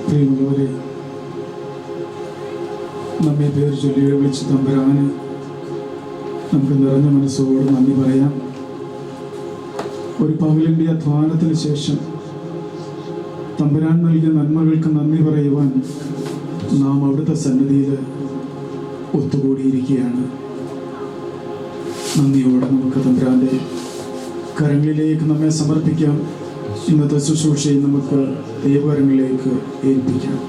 പ്രിയമുള്ളവരെ, നമ്മെ പേര് ചൊല്ലി വിളിച്ച് തമ്പുരാന് നമുക്ക് നിറഞ്ഞ മനസ്സോട് നന്ദി പറയാം. ഒരു പകലിൻ്റെ അധ്വാനത്തിന് ശേഷം തമ്പുരാൻ നൽകിയ നന്മകൾക്ക് നന്ദി പറയുവാൻ നാം അവിടുത്തെ സന്നിധിയിൽ ഒത്തുകൂടിയിരിക്കുകയാണ്. നന്ദിയോടെ നമുക്ക് തമ്പുരാൻ്റെ കരങ്ങളിലേക്ക് നമ്മെ സമർപ്പിക്കാം. ഇന്നത്തെ ശുശ്രൂഷയിൽ നമുക്ക് ദൈവകരങ്ങളിലേക്ക് ഏൽപ്പിക്കാം.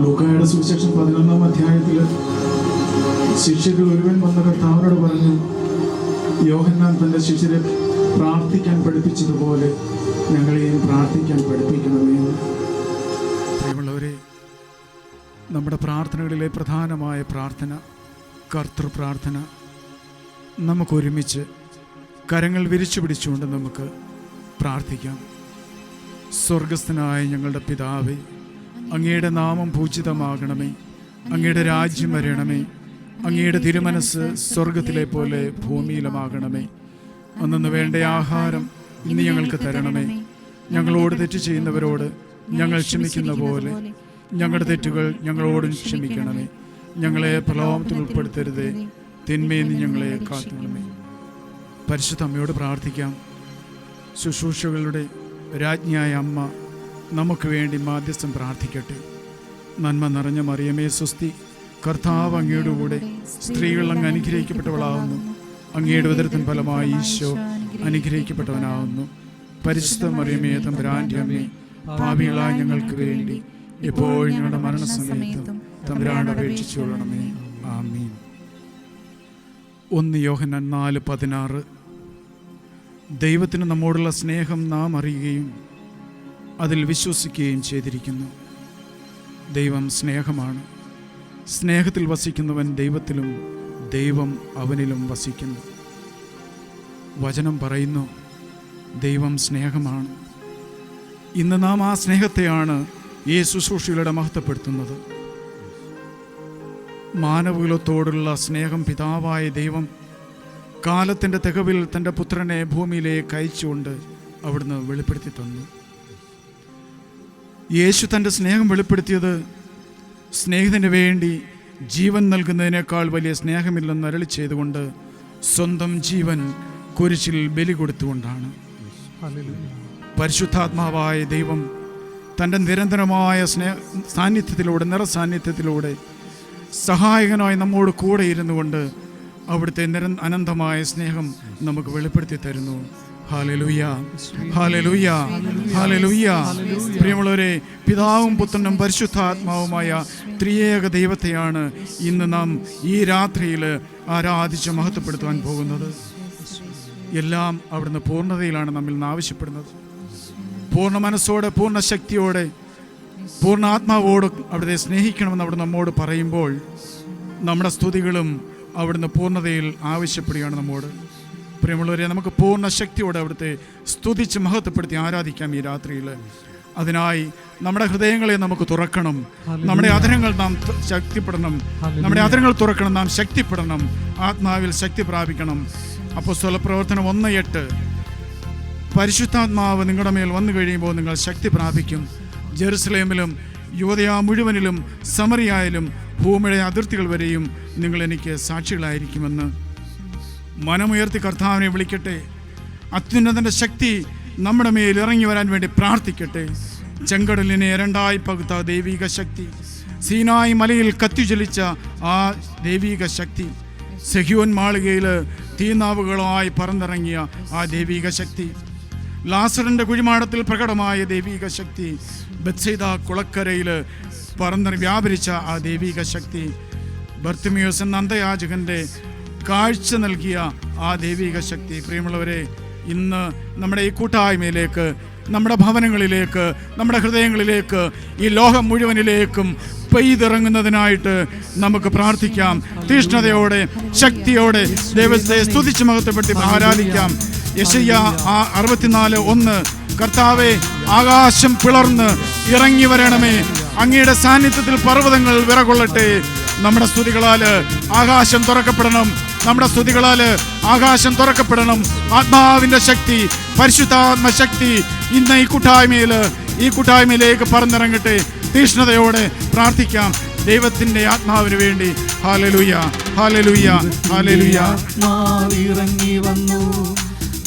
ലൂക്കായുടെ സുവിശേഷം 11-ാം അധ്യായത്തിൽ ശിഷ്യരിൽ ഒരുവൻ വന്ന കർത്താവിനോട് പറഞ്ഞു, യോഹന്നാൻ തൻ്റെ ശിഷ്യരെ പ്രാർത്ഥിക്കാൻ പഠിപ്പിച്ചതുപോലെ ഞങ്ങളെയും പ്രാർത്ഥിക്കാൻ പഠിപ്പിക്കണമേ. പ്രിയമുള്ളവരെ, നമ്മുടെ പ്രാർത്ഥനകളിലെ പ്രധാനമായ പ്രാർത്ഥന കർത്തൃപ്രാർത്ഥന. നമുക്കൊരുമിച്ച് കരങ്ങൾ വിരിച്ചു പിടിച്ചുകൊണ്ട് നമുക്ക് പ്രാർത്ഥിക്കാം. സ്വർഗസ്ഥനായ ഞങ്ങളുടെ പിതാവേ, അങ്ങയുടെ നാമം പൂജിതമാകണമേ, അങ്ങയുടെ രാജ്യം വരണമേ, അങ്ങയുടെ തിരുമനസ് സ്വർഗത്തിലെ പോലെ ഭൂമിയിലുമാകണമേ. അന്നു വേണ്ട ആഹാരം ഇന്ന് ഞങ്ങൾക്ക് തരണമേ. ഞങ്ങളോട് തെറ്റ് ചെയ്യുന്നവരോട് ഞങ്ങൾ ക്ഷമിക്കുന്ന പോലെ ഞങ്ങളുടെ തെറ്റുകൾ ഞങ്ങളോടും ക്ഷമിക്കണമേ. ഞങ്ങളെ പ്രലോഭനത്തിൽ ഉൾപ്പെടുത്തരുതേ, തിന്മയിൽ നിന്ന് ഞങ്ങളെ കാത്തുകൊള്ളണമേ. പരിശുദ്ധ അമ്മയോട് പ്രാർത്ഥിക്കാം. ശുശ്രൂഷകളുടെ രാജ്ഞിയായ അമ്മ നമുക്ക് വേണ്ടി മാധ്യസ്ഥം പ്രാർത്ഥിക്കട്ടെ. നന്മ നിറഞ്ഞ മറിയമേ സ്വസ്തി, കർത്താവ് അങ്ങയുടെ കൂടെ, സ്ത്രീകൾ അങ്ങ് അനുഗ്രഹിക്കപ്പെട്ടവളാകുന്നു. അങ്ങയുടെ ഉദരത്തിൻ ഫലമായി ഈശോ അനുഗ്രഹിക്കപ്പെട്ടവനാകുന്നു. പരിശുദ്ധ മറിയമേ തമ്പുരാന്റെ അമ്മേ, പാപികളായ ഞങ്ങൾക്ക് വേണ്ടി എപ്പോഴും ഞങ്ങളുടെ മരണസമയത്തും തമ്പുരാനോട് അപേക്ഷിച്ചുകൊള്ളണമേ. ആമീൻ. 1 യോഹന്നാൻ 4:16. ദൈവത്തിന് നമ്മോടുള്ള സ്നേഹം നാം അറിയുകയും അതിൽ വിശ്വസിക്കുകയും ചെയ്തിരിക്കുന്നു. ദൈവം സ്നേഹമാണ്. സ്നേഹത്തിൽ വസിക്കുന്നവൻ ദൈവത്തിലും ദൈവം അവനിലും വസിക്കുന്നു. വചനം പറയുന്നു, ദൈവം സ്നേഹമാണ്. ഇന്ന് നാം ആ സ്നേഹത്തെയാണ് ഈ ശുശ്രൂഷയിലൂടെ മഹത്വപ്പെടുത്തുന്നത്. മാനവകുലത്തോടുള്ള സ്നേഹം പിതാവായ ദൈവം കാലത്തിൻ്റെ തികവിൽ തൻ്റെ പുത്രനെ ഭൂമിയിലേക്ക് അയച്ചുകൊണ്ട് അവിടുന്ന് വെളിപ്പെടുത്തി തന്നു. യേശു തൻ്റെ സ്നേഹം വെളിപ്പെടുത്തിയത് സ്നേഹത്തിന് വേണ്ടി ജീവൻ നൽകുന്നതിനേക്കാൾ വലിയ സ്നേഹമില്ലെന്ന് അരുളി ചെയ്തുകൊണ്ട് സ്വന്തം ജീവൻ കുരിശിൽ ബലി കൊടുത്തുകൊണ്ടാണ്. പരിശുദ്ധാത്മാവായ ദൈവം തൻ്റെ നിരന്തരമായ സാന്നിധ്യത്തിലൂടെ, നിറസാന്നിധ്യത്തിലൂടെ സഹായകനായി നമ്മോട് കൂടെ ഇരുന്നു കൊണ്ട് അവിടുത്തെ അനന്തമായ സ്നേഹം നമുക്ക് വെളിപ്പെടുത്തി തരുന്നു. ഹല്ലേലൂയ, ഹല്ലേലൂയ, ഹല്ലേലൂയ. പ്രിയമുള്ളവരെ, പിതാവും പുത്രനും പരിശുദ്ധാത്മാവുമായ ത്രിയേക ദൈവത്തെയാണ് ഇന്ന് നാം ഈ രാത്രിയിൽ ആരാധിച്ച് മഹത്വപ്പെടുത്തുവാൻ പോകുന്നത്. എല്ലാം അവിടുന്ന് പൂർണ്ണതയിലാണ് നമ്മിൽ നിന്ന് ആവശ്യപ്പെടുന്നത്. പൂർണ്ണ മനസ്സോടെ, പൂർണ്ണ ശക്തിയോടെ, പൂർണ്ണ ആത്മാവോട് അവിടുത്തെ സ്നേഹിക്കണമെന്ന് അവിടെ നമ്മോട് പറയുമ്പോൾ നമ്മുടെ സ്തുതികളും അവിടുന്ന് പൂർണ്ണതയിൽ ആവശ്യപ്പെടുകയാണ് നമ്മോട്. പ്രിയമുള്ളവരെ, നമുക്ക് പൂർണ്ണ ശക്തിയോടെ അവിടുത്തെ സ്തുതിച്ച് മഹത്വപ്പെടുത്തി ആരാധിക്കാം ഈ രാത്രിയിൽ. അതിനായി നമ്മുടെ ഹൃദയങ്ങളെ നമുക്ക് തുറക്കണം. നമ്മുടെ അധരങ്ങൾ നാം ശക്തിപ്പെടണം. നമ്മുടെ അധരങ്ങൾ തുറക്കണം, നാം ശക്തിപ്പെടണം, ആത്മാവിൽ ശക്തി പ്രാപിക്കണം. അപ്പോസ്തല പ്രവർത്തനം 1:8. പരിശുദ്ധാത്മാവ് നിങ്ങളുടെ മേൽ വന്നു കഴിയുമ്പോൾ നിങ്ങൾ ശക്തി പ്രാപിക്കും. ജെറുസലേമിലും യൂദയ മുഴുവനിലും സമറിയായാലും ഭൂമിയുടെ അതിർത്തികൾ വരെയും നിങ്ങൾ എനിക്ക് സാക്ഷികളായിരിക്കുമെന്ന്. മനമുയർത്തി കർത്താവിനെ വിളിക്കട്ടെ. അത്യുന്നതൻ്റെ ശക്തി നമ്മുടെ മേൽ ഇറങ്ങി വരാൻ വേണ്ടി പ്രാർത്ഥിക്കട്ടെ. ചെങ്കടലിനെ രണ്ടായി പകുത്ത ദൈവിക ശക്തി, സീനായി മലയിൽ കത്തിജ്വലിച്ച ആ ദൈവിക ശക്തി, സെഹ്യോൻ മാളികയിൽ തീനാവുകളായി പറന്നിറങ്ങിയ ആ ദൈവിക ശക്തി, ലാസറിൻ്റെ കുഴിമാടത്തിൽ പ്രകടമായ ദൈവിക ശക്തി, ബത്സൈദ കുളക്കരയിൽ വ്യാപരിച്ച ആ ദൈവിക ശക്തി, ബർത്തിമിയോസ് എന്ന അന്ധയാചകൻ്റെ കാഴ്ച നൽകിയ ആ ദൈവിക ശക്തി. പ്രിയമുള്ളവരെ, ഇന്ന് നമ്മുടെ ഈ കൂട്ടായ്മയിലേക്ക്, നമ്മുടെ ഭവനങ്ങളിലേക്ക്, നമ്മുടെ ഹൃദയങ്ങളിലേക്ക്, ഈ ലോകം മുഴുവനിലേക്കും പെയ്തിറങ്ങുന്നതിനായിട്ട് നമുക്ക് പ്രാർത്ഥിക്കാം. തീഷ്ണതയോടെ, ശക്തിയോടെ ദൈവത്തെ സ്തുതിച്ച് മഹത്വപ്പെടുത്തി ആരാധിക്കാം. യെശയ്യാ 64:1. കർത്താവേ, ആകാശം പിളർന്ന് ഇറങ്ങി വരണമേ, അങ്ങയുടെ സാന്നിധ്യത്തിൽ പർവ്വതങ്ങൾ വിറകൊള്ളട്ടെ. നമ്മുടെ സ്തുതികളാൽ ആകാശം തുറക്കപ്പെടണം. നമ്മുടെ സ്തുതികളാൽ ആകാശം തുറക്കപ്പെടണം. ആത്മാവിന്റെ ശക്തി, പരിശുദ്ധാത്മ ശക്തി ഇന്ന് ഈ കൂട്ടായ്മയിലേക്ക് പറന്നിറങ്ങട്ടെ. തീഷ്ണതയോടെ പ്രാർത്ഥിക്കാം ദൈവത്തിന്റെ ആത്മാവിന് വേണ്ടി. ഹല്ലേലൂയ, ഹല്ലേലൂയ, ഹല്ലേലൂയ. ആത്മാവിറങ്ങി വന്നു,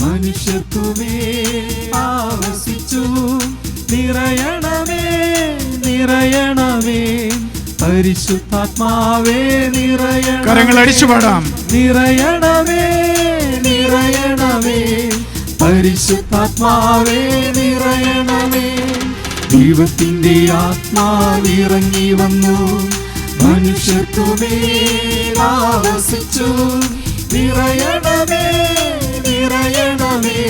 മനുഷ്യത്വമേ ആവസിച്ചു. നിറയണമേ, നിറയണമേ, പരിശുദ്ധാത്മാവേ നിറയണമേ. കരങ്ങൾ അടിച്ചു പാടാം. നിറയണമേ, നിറയണമേ, പരിശുദ്ധാത്മാവേ നിറയണമേ. ദൈവത്തിന്റെ ആത്മാവിറങ്ങി വന്നു, മനുഷ്യത്വമേ ആവസിച്ചു. നിറയണമേ, നിറയണമേ,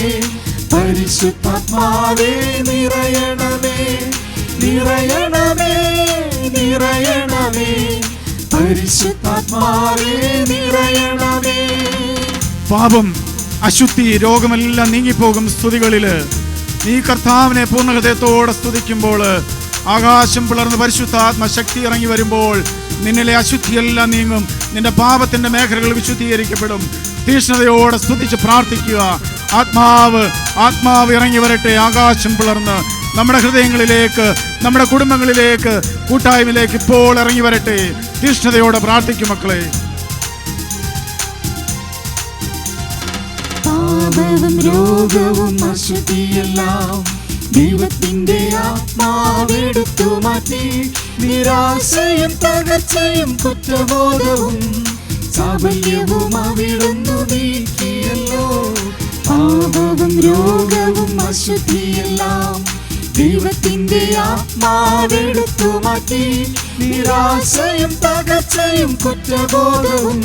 പരിശുദ്ധാത്മാവേ നിറയണമേ. നിറയണമേ, നിറയണമേ, പരിശുദ്ധാത്മാവേ നിറയണമേ. പാപം, അശുദ്ധി, രോഗമെല്ലാം നീങ്ങിപ്പോകും സ്തുതികളില്. നീ കർത്താവിനെ പൂർണ്ണ ഹൃദയത്തോടെ സ്തുതിക്കുമ്പോൾ, ആകാശം പിളർന്ന് പരിശുദ്ധാത്മ ശക്തി ഇറങ്ങി വരുമ്പോൾ നിന്നിലെ അശുദ്ധിയെല്ലാം നീങ്ങും. നിന്റെ പാപത്തിന്റെ മേഖലകൾ വിശുദ്ധീകരിക്കപ്പെടും. തീഷ്ണതയോടെ സ്തുതിച്ച് പ്രാർത്ഥിക്കുക. ആത്മാവ് ഇറങ്ങി വരട്ടെ. ആകാശം പിളർന്ന് നമ്മുടെ ഹൃദയങ്ങളിലേക്ക്, നമ്മുടെ കുടുംബങ്ങളിലേക്ക്, കൂട്ടായ്മയിലേക്ക് ഇപ്പോൾ ഇറങ്ങി വരട്ടെ. തീഷ്ണതയോടെ പ്രാർത്ഥിക്കും മക്കളെ. പാപവും രോഗവും അശുദ്ധിയെല്ലാം ദൈവത്തിന്റെ ആത്മാവെടുത്തു മാറ്റി. നിരാശയും തകർച്ചയും കുറ്റബോധവും ചാബല്യവും അവിടുന്നു നീക്കിയല്ലോ. പാപവും രോഗവും അശുദ്ധിയെല്ലാം ദൈവത്തിന്റെ ആത്മാവെടുത്തു മാറ്റി. നിരാശയും തകർച്ചയും കുറ്റബോധവും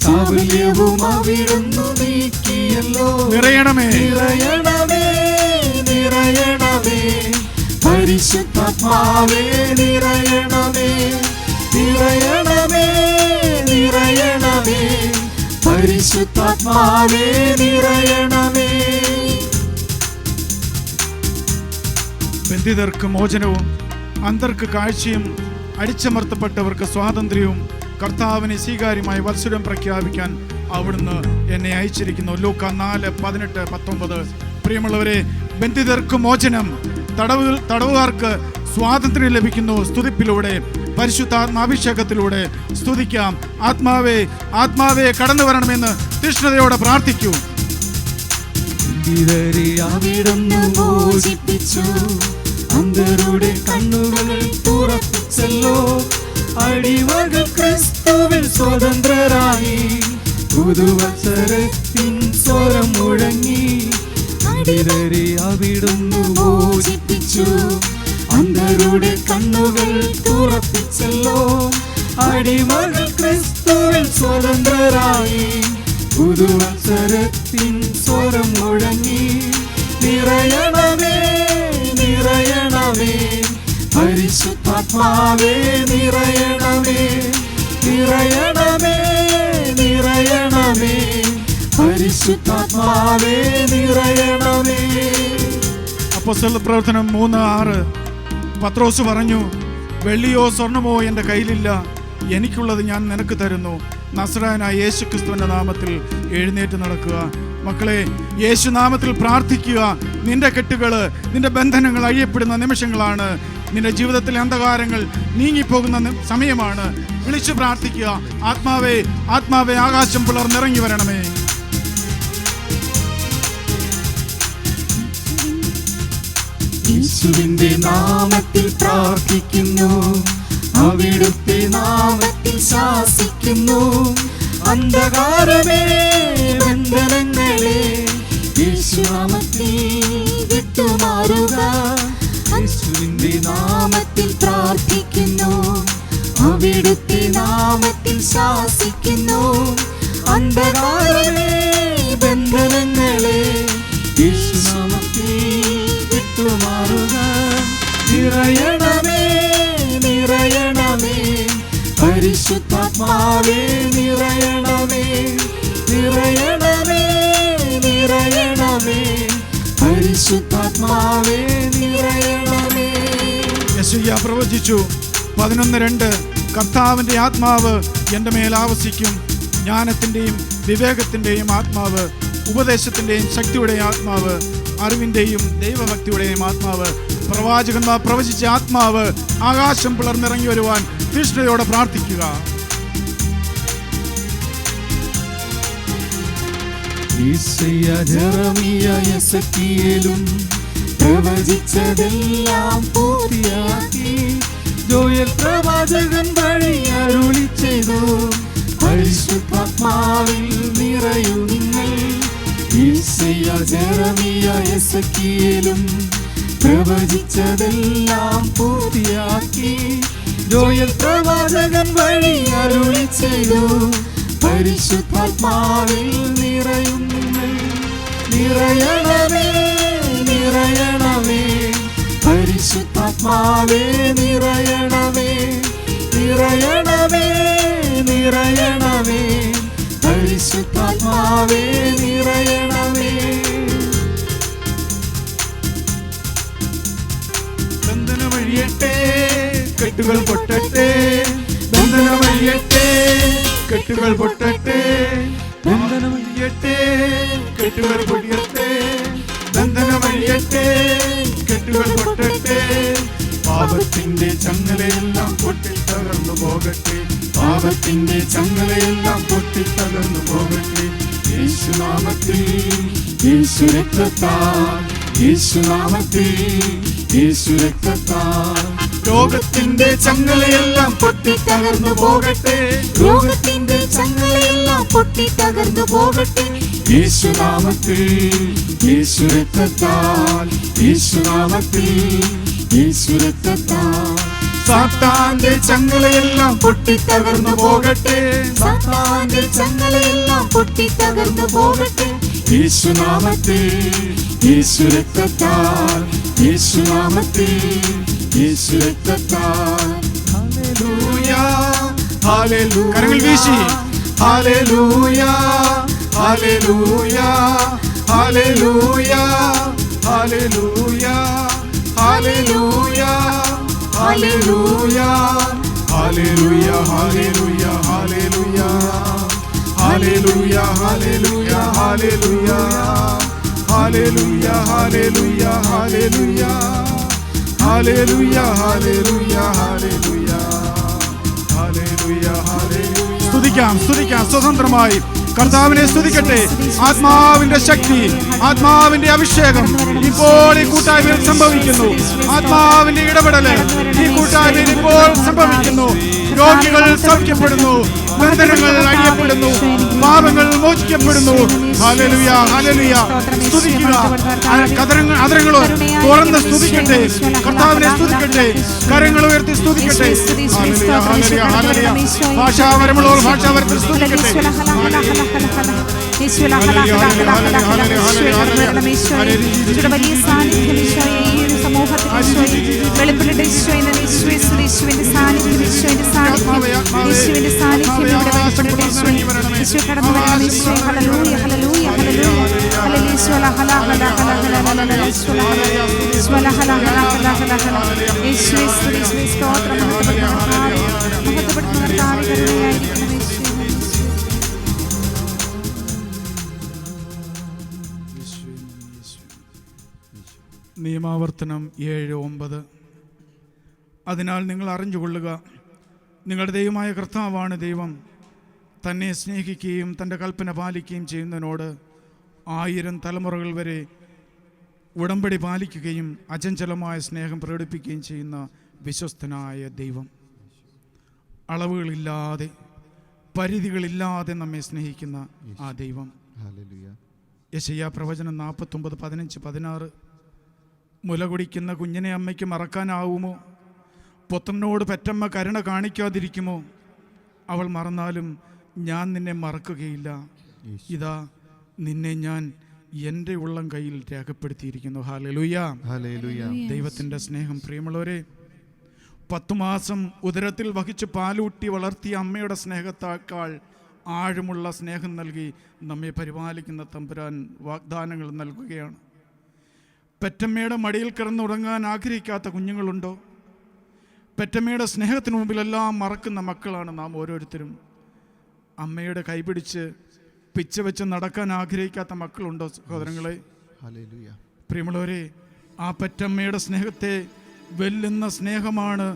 ചാബല്യവും അവിടുന്നു നീക്കിയല്ലോ. നിറയണമേ, നിറയണമേ, നിറയണമേ, പരിശുദ്ധാത്മാവേ നിറയണമേ. നിറയണമേ, നിറയണമേ, പരിശുദ്ധാത്മാവേ നിറയണമേ. ബന്ധിതർക്ക് മോചനവും, അന്ധർക്ക് കാഴ്ചയും, അടിച്ചമർത്തപ്പെട്ടവർക്ക് സ്വാതന്ത്ര്യവും, കർത്താവിനെ സ്വീകാര്യമായി വത്സരം പ്രഖ്യാപിക്കാൻ അവിടുന്ന് എന്നെ അയച്ചിരിക്കുന്നു. ലൂക്ക 4:18-19. പ്രിയമുള്ളവരെ, ബന്ധിതർക്ക് മോചനം, തടവുകാർക്ക് സ്വാതന്ത്ര്യം ലഭിക്കുന്നു സ്തുതിപ്പിലൂടെ, പരിശുദ്ധാത്മാഭിഷേകത്തിലൂടെ. സ്തുതിക്കാം. ആത്മാവേ കടന്നു വരണമെന്ന് തീഷ്ണതയോടെ പ്രാർത്ഥിക്കൂ. അവിടുന്ന് മോചിപ്പിച്ചു, അന്ധരുടെ കണ്ണുകൾ തുറപ്പിച്ചല്ലോ. അടിമകൾ ക്രിസ്തുവിൽ സ്വതന്ത്രരായി, പുതുവത്സരത്തിൻ സ്വരം മുഴങ്ങി. അടിമരെ അവിടുന്ന് മോചിപ്പിച്ചു, അന്ധരുടെ കണ്ണുകൾ തുറപ്പിച്ചല്ലോ. അടിമകൾ ക്രിസ്തുവിൽ സ്വതന്ത്രരായി, പുതുവത്സരത്തിൻ സ്വരം മുഴങ്ങി. നിറയണമേ, നിറയണമേ, പരിശുദ്ധാത്മാവേ നിറയണമേ. നിറയണമേ, നിറയണമേ, പരിശുദ്ധാത്മാവേ നിറയണമേ. അപ്പോസ്തല പ്രവർത്തനം 3:6. പത്രോസ് പറഞ്ഞു, വെള്ളിയോ സ്വർണമോ എൻ്റെ കയ്യിലില്ല, എനിക്കുള്ളത് ഞാൻ നിനക്ക് തരുന്നു. നസ്രായനായ യേശുക്രിസ്തുവിന്റെ നാമത്തിൽ എഴുന്നേറ്റ് നടക്കുക. മക്കളെ, യേശുനാമത്തിൽ പ്രാർത്ഥിക്കുക. നിന്റെ കെട്ടുകള്, നിന്റെ ബന്ധനങ്ങൾ അഴിയപ്പെടുന്ന നിമിഷങ്ങളാണ്. നിന്റെ ജീവിതത്തിലെ അന്ധകാരങ്ങൾ നീങ്ങിപ്പോകുന്ന സമയമാണ്. വിളിച്ചു പ്രാർത്ഥിക്കുക. ആത്മാവേ ആകാശം പിളർന്നിറങ്ങി വരണമേ. യേശുവിന്റെ നാമത്തിൽ പ്രാർത്ഥിക്കുന്നു, അവിടുത്തെ നാമത്തിൽ ശാസിക്കുന്നു. അന്ധകാരമേ, ബന്ധനങ്ങളെ യേശുനാമത്തിൽ വിട്ടുമാറുക. യേശുവിന്റെ നാമത്തിൽ പ്രാർത്ഥിക്കുന്നു, അവിടുത്തെ നാമത്തിൽ ശാസിക്കുന്നു. അന്ധകാരമേ, ബന്ധനങ്ങളെ യേശുനാമത്തിൽ വിട്ടുമാറുക. നിറയണമേ, നിറയണമേ, പരിശുദ്ധാത്മാവേ നിറയണമേ. നിറയണമേ, നിറയണമേ, പരിശുദ്ധാത്മാവേ നിറയണമേ. യെശയ്യാ പ്രവചിച്ചു 11:2. കർത്താവിന്റെ ആത്മാവ് എൻ്റെ മേൽ ആവസിക്കും, ജ്ഞാനത്തിൻ്റെയും വിവേകത്തിൻ്റെയും ആത്മാവ്, ഉപദേശത്തിൻ്റെയും ശക്തിയുടെയും ആത്മാവ്, അറിവിൻ്റെയും ദൈവഭക്തിയുടെയും ആത്മാവ്, പ്രവാചകന്മാർ പ്രവചിച്ച ആത്മാവ് ആകാശം പിളർന്നിറങ്ങി വരുവാൻ തീഷ്ണതയോടെ പ്രാർത്ഥിക്കുക. പ്രവചിച്ചതെല്ലാം പൂർത്തിയാക്കി ജോയൽ പ്രവാചകൻ വഴി അരുളി ചെയ്തു. പരിശുദ്ധാത്മാവിൽ നിറയൂ നിങ്ങൾ. യെശയ്യാ, ജെറമിയ, എസെക്കിയേലും പ്രവചിച്ചതെല്ലാം പൂർത്തിയാക്കി ജോയൽ പ്രവാചകൻ വഴി അരുളി ചെയ്തു. പരിശുദ്ധാത്മാവിൽ നിറയും നിങ്ങൾ. നിറയണമേ, നിറയണമേ, പരിശുദ്ധാത്മാവേ നിറയണമേ. നിറയണമേ, നിറയണമേ, പരിശുദ്ധാത്മാവേ നിറയണമേ. ബന്ധനമഴിയട്ടെ, കെട്ടുകൾ പൊട്ടട്ടെ. ബന്ധനമഴിയട്ടെ, കെട്ടുകൾ പൊട്ടട്ടെ. ബന്ധനമഴിയട്ടെ, കെട്ടുകൾ പൊടിയട്ടെ. ബന്ധനമഴിയട്ടെ, കെട്ടുകൾ പൊട്ടട്ടെ. പാപത്തിന്റെ ചങ്ങലയെല്ലാം പൊട്ടിത്തകർന്നു പോകട്ടെ. പാപത്തിന്റെ ചങ്ങലയെല്ലാം പൊട്ടിത്തകർന്നു പോകട്ടെ. യേശുനാമത്തിൽ, യേശു രക്തത്താൽ, യേശുനാമത്തിൽ, യേശു രക്തത്താൽ. രോഗത്തിന്റെ ചങ്ങലയെല്ലാം പൊട്ടിത്തകർന്നു പോകട്ടെ. രോഗത്തിന്റെ ചങ്ങലയെല്ലാം പൊട്ടിത്തകർന്നു പോകട്ടെ. യേശുനാമത്തിൽ, യേശു രക്തത്താൽ, യേശുനാമത്തിൽ, യേശു രക്തത്താൽ. സാത്താന്റെ ചങ്ങലയെല്ലാം പൊട്ടിത്തകർന്നു പോകട്ടെ. സാത്താന്റെ ചങ്ങലയെല്ലാം പൊട്ടിത്തകർന്നു പോകട്ടെ. യേശുനാമത്തിൽ, യേശു രക്തത്താൽ, യേശുനാമത്തിൽ, യേശു രക്തത്താൽ. Hallelujah, hallelujah. കരങ്ങൾ വീശി ഹല്ലേലൂയ, ഹല്ലേലൂയ, ഹല്ലേലൂയ, ഹല്ലേലൂയ, ഹല്ലേലൂയ, ഹല്ലേലൂയ, ഹല്ലേലൂയ, ഹല്ലേലൂയ, ഹല്ലേലൂയ, ഹല്ലേലൂയ, ഹല്ലേലൂയ, ഹല്ലേലൂയ, ഹല്ലേലൂയ, ഹല്ലേലൂയ, ഹല്ലേലൂയ, ഹല്ലേലൂയ, ഹല്ലേലൂയ, ഹല്ലേലൂയ, ഹല്ലേലൂയ, ഹല്ലേലൂയ. സ്തുതിക്കാം, സ്തുതിക്കാം സ്വതന്ത്രമായി കർത്താവിനെ സ്തുതിക്കട്ടെ. ആത്മാവിന്റെ ശക്തി, ആത്മാവിന്റെ അഭിഷേകം ഇപ്പോൾ ഈ കൂട്ടായ്മയിൽ സംഭവിക്കുന്നു. ആത്മാവിന്റെ ഇടപെടല് ഈ കൂട്ടായ്മയിൽ ഇപ്പോൾ സംഭവിക്കുന്നു. രോഗികൾ സൗഖ്യപ്പെടുന്നു, ബന്ധനങ്ങൾ അഴിയപ്പെടുന്നു, പാപങ്ങൾ മോചിക്കപ്പെടുന്നു. Hallelujah, hallelujah. സ്തുതിക്കുക, അതരങ്ങളോ തുറന്ന് സ്തുതിക്കട്ടെ, കർത്താവിനെ സ്തുതിക്കട്ടെ, കരങ്ങൾ ഉയർത്തി സ്തുതിക്കട്ടെ. ഹല്ലേലൂയ, ഹല്ലേലൂയ, ഹല്ലേലൂയ. ഭാഷാവരമുള്ളവർ ഭാഷാവരത്തിൽ സ്തുതിക്കട്ടെ. വലിയ സാന്നിധ്യം സമൂഹത്തിൽ വെളിപ്പെടട്ടെ. യേശുവിന്റെ സാന്നിധ്യം, യേശുവിന്റെ സാന്നിധ്യം, യേശുവിന്റെ സാന്നിധ്യം ഇവിടെ വെളിപ്പെടട്ടെ. യേശു കടന്നു വരണം. യേശു ഹല്ലേലൂയ, ഹല്ലേലൂയ, ഹല്ലേലൂയ, ഹല്ലേലൂയ. സ്വല ഹല ഹല ഹല ഹല ഹല സ്വല സ്വല ഹല ഹല ഹല ഹല ഹല. യേശുവേ സ്തുതി, യേശുവേ സ്തോത്രം. മഹത്വപ്പെടുത്തുന്ന കർത്താവേ കരുണയായിരിക്കണം. നിയമാവർത്തനം 7:9. അതിനാൽ നിങ്ങൾ അറിഞ്ഞുകൊള്ളുക, നിങ്ങളുടെ ദൈവമായ കർത്താവാണ് ദൈവം. തന്നെ സ്നേഹിക്കുകയും തൻ്റെ കൽപ്പന പാലിക്കുകയും ചെയ്യുന്നതിനോട് 1000 തലമുറകൾ വരെ ഉടമ്പടി പാലിക്കുകയും അചഞ്ചലമായ സ്നേഹം പ്രകടിപ്പിക്കുകയും ചെയ്യുന്ന വിശ്വസ്തനായ ദൈവം. അളവുകളില്ലാതെ പരിധികളില്ലാതെ നമ്മെ സ്നേഹിക്കുന്ന ആ ദൈവം. യെശയ്യാ പ്രവചനം 49:15-16. മുല കുടിക്കുന്ന കുഞ്ഞിനെ അമ്മയ്ക്ക് മറക്കാനാവുമോ? പുത്രനോട് പെറ്റമ്മ കരുണ കാണിക്കാതിരിക്കുമോ? അവൾ മറന്നാലും ഞാൻ നിന്നെ മറക്കുകയില്ല. ഇതാ നിന്നെ ഞാൻ എൻ്റെ ഉള്ളം കയ്യിൽ രേഖപ്പെടുത്തിയിരിക്കുന്നു. Hallelujah, hallelujah. ദൈവത്തിൻ്റെ സ്നേഹം, പ്രിയമുള്ളവരെ, 10 മാസം ഉദരത്തിൽ വഹിച്ച് പാലൂട്ടി വളർത്തിയ അമ്മയുടെ സ്നേഹത്തേക്കാൾ ആഴമുള്ള സ്നേഹം നൽകി നമ്മെ പരിപാലിക്കുന്ന തമ്പുരാൻ വാഗ്ദാനങ്ങൾ നൽകുകയാണ്. പെറ്റമ്മയുടെ മടിയിൽ കിടന്നുറങ്ങാൻ ആഗ്രഹിക്കാത്ത കുഞ്ഞുങ്ങളുണ്ടോ? പെറ്റമ്മയുടെ സ്നേഹത്തിന് മുമ്പിലെല്ലാം മറക്കുന്ന മക്കളാണ് നാം ഓരോരുത്തരും. അമ്മയുടെ കൈപിടിച്ച് പിച്ച വെച്ച് നടക്കാൻ ആഗ്രഹിക്കാത്ത മക്കളുണ്ടോ സഹോദരങ്ങളെ? ഹല്ലേലൂയ. പ്രിയമുള്ളവരെ, ആ പെറ്റമ്മയുടെ സ്നേഹത്തെ വെല്ലുന്ന സ്നേഹമാണ്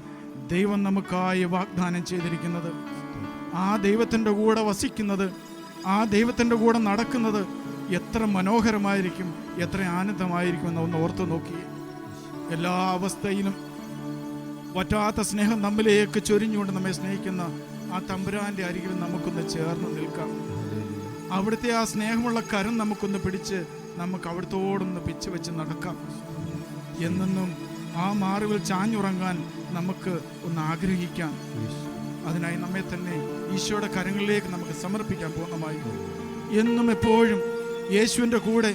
ദൈവം നമുക്കായി വാഗ്ദാനം ചെയ്തിരിക്കുന്നത്. ആ ദൈവത്തിൻ്റെ കൂടെ വസിക്കുന്നത്, ആ ദൈവത്തിൻ്റെ കൂടെ നടക്കുന്നത് എത്ര മനോഹരമായിരിക്കും, എത്ര ആനന്ദമായിരിക്കും എന്ന് ഒന്ന് ഓർത്തു നോക്കി. എല്ലാ അവസ്ഥയിലും പറ്റാത്ത സ്നേഹം നമ്മിലേക്ക് ചൊരിഞ്ഞുകൊണ്ട് നമ്മെ സ്നേഹിക്കുന്ന ആ തമ്പുരാൻ്റെ അരികിൽ നമുക്കൊന്ന് ചേർന്ന് നിൽക്കാം. അവിടുത്തെ ആ സ്നേഹമുള്ള കരം നമുക്കൊന്ന് പിടിച്ച് നമുക്ക് അവിടുത്തോടൊന്ന് പിച്ച് വെച്ച് നടക്കാം. എന്നെന്നും ആ മാറിവിൽ ചാഞ്ഞുറങ്ങാൻ നമുക്ക് ഒന്ന് ആഗ്രഹിക്കാം. അതിനായി നമ്മെ തന്നെ ഈശോയുടെ കരങ്ങളിലേക്ക് നമുക്ക് സമർപ്പിക്കാൻ പൂർണ്ണമായി. എന്നും എപ്പോഴും യേശുവിൻ്റെ കൂടെ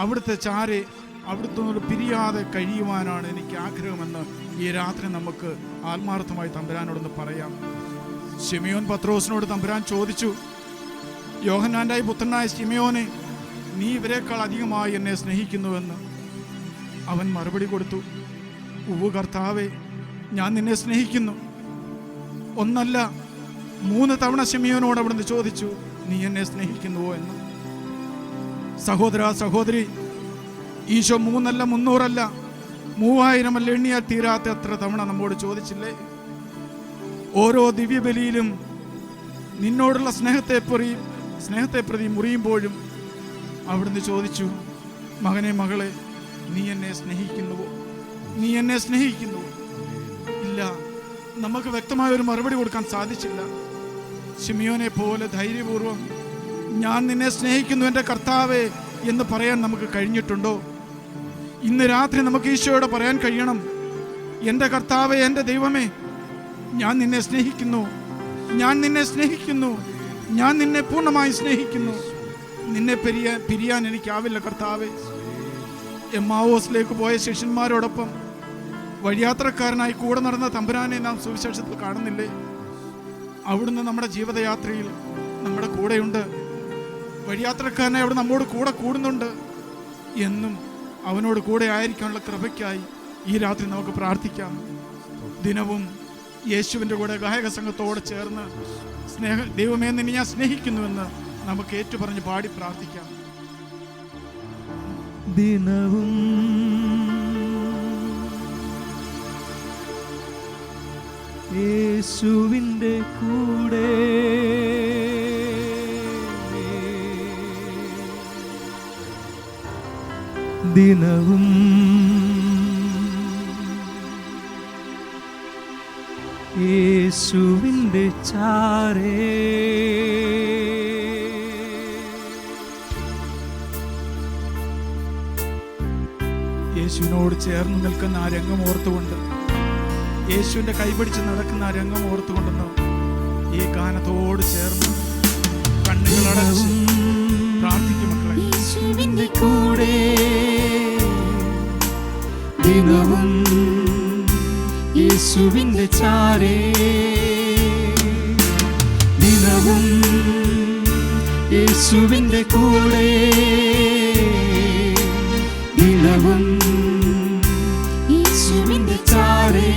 അവിടുത്തെ ചാരെ അവിടുത്തെ പിരിയാതെ കഴിയുവാനാണ് എനിക്ക് ആഗ്രഹമെന്ന് ഈ രാത്രി നമുക്ക് ആത്മാർത്ഥമായി തമ്പുരാനോടൊന്ന് പറയാം. ശിമയോൻ പത്രോസിനോട് തമ്പുരാൻ ചോദിച്ചു, യോഹന്നാൻ്റെ പുത്രനായ ശിമയോനെ, നീ ഇവരെക്കാൾ അധികമായി എന്നെ സ്നേഹിക്കുന്നുവെന്ന്. അവൻ മറുപടി കൊടുത്തു, ഉവ്വ് കർത്താവേ, ഞാൻ നിന്നെ സ്നേഹിക്കുന്നു. ഒന്നല്ല 3 തവണ ശിമയോനോട് അവിടുന്ന് ചോദിച്ചു, നീ എന്നെ സ്നേഹിക്കുന്നുവോ എന്ന്. സഹോദര സഹോദരി, ഈശോ 3 അല്ല 300 അല്ല 3000 അല്ല എണ്ണിയാൽ തീരാത്ത എത്ര തവണ നമ്മോട് ചോദിച്ചില്ലേ? ഓരോ ദിവ്യബലിയിലും നിന്നോടുള്ള സ്നേഹത്തെ പ്രതി മുറിയുമ്പോഴും അവിടുന്ന് ചോദിച്ചു, മകനെ മകളെ, നീ എന്നെ സ്നേഹിക്കുന്നുവോ? നീ എന്നെ സ്നേഹിക്കുന്നുവോ? ഇല്ല, നമുക്ക് വ്യക്തമായ ഒരു മറുപടി കൊടുക്കാൻ സാധിച്ചില്ല. ശിമയോനെ പോലെ ധൈര്യപൂർവ്വം ഞാൻ നിന്നെ സ്നേഹിക്കുന്നു എൻ്റെ കർത്താവേ എന്ന് പറയാൻ നമുക്ക് കഴിഞ്ഞിട്ടുണ്ടോ? ഇന്ന് രാത്രി നമുക്ക് ഈശോയോട് പറയാൻ കഴിയണം, എൻ്റെ കർത്താവേ, എൻ്റെ ദൈവമേ, ഞാൻ നിന്നെ സ്നേഹിക്കുന്നു, ഞാൻ നിന്നെ സ്നേഹിക്കുന്നു, ഞാൻ നിന്നെ പൂർണ്ണമായി സ്നേഹിക്കുന്നു. നിന്നെ പിരിയാൻ എനിക്കാവില്ല കർത്താവേ. എമ്മാവോസിലേക്ക് പോയ ശിഷ്യന്മാരോടൊപ്പം വഴിയാത്രക്കാരനായി കൂടെ നടന്ന തമ്പുരാനെ നാം സുവിശേഷത്തിൽ കാണുന്നില്ലേ? അവിടുന്ന് നമ്മുടെ ജീവിതയാത്രയിൽ നമ്മുടെ കൂടെയുണ്ട്. വഴിയാത്രക്കാരനായി അവിടെ നമ്മോട് കൂടെ കൂടുന്നുണ്ട്. എന്നും അവനോട് കൂടെ ആയിരിക്കാനുള്ള കൃപയ്ക്കായി ഈ രാത്രി നമുക്ക് പ്രാർത്ഥിക്കാം. ദിനവും യേശുവിൻ്റെ കൂടെ ഗായക സംഘത്തോടെ ചേർന്ന് ദൈവമേ, നിന്നെ ഞാൻ സ്നേഹിക്കുന്നുവെന്ന് നമുക്ക് ഏറ്റുപറഞ്ഞ് പാടി പ്രാർത്ഥിക്കാം. ദിനവും യേശുവിൻ്റെ കൂടെ ദിനവും യേശുവിൻ്റെ ചാരേ യേശുവിനോട് ചേർന്ന് നിൽക്കുന്ന ആ രംഗം ഓർത്തുകൊണ്ട്, യേശുവിൻ്റെ കൈപിടിച്ച് നടക്കുന്ന ആ രംഗം ഓർത്തുകൊണ്ടെന്ന് ഈ ഗാനത്തോട് ചേർന്ന് കണ്ണുകളടച്ച് പ്രാർത്ഥിക്കും മക്കളെ. യേശുവിൻ്റെ കൂടെ ദിനവും യേശുവിൻ്റെ ചാരേ ദിനവും യേശുവിൻ്റെ കൂടെ ദിനവും യേശുവിൻ്റെ ചാരേ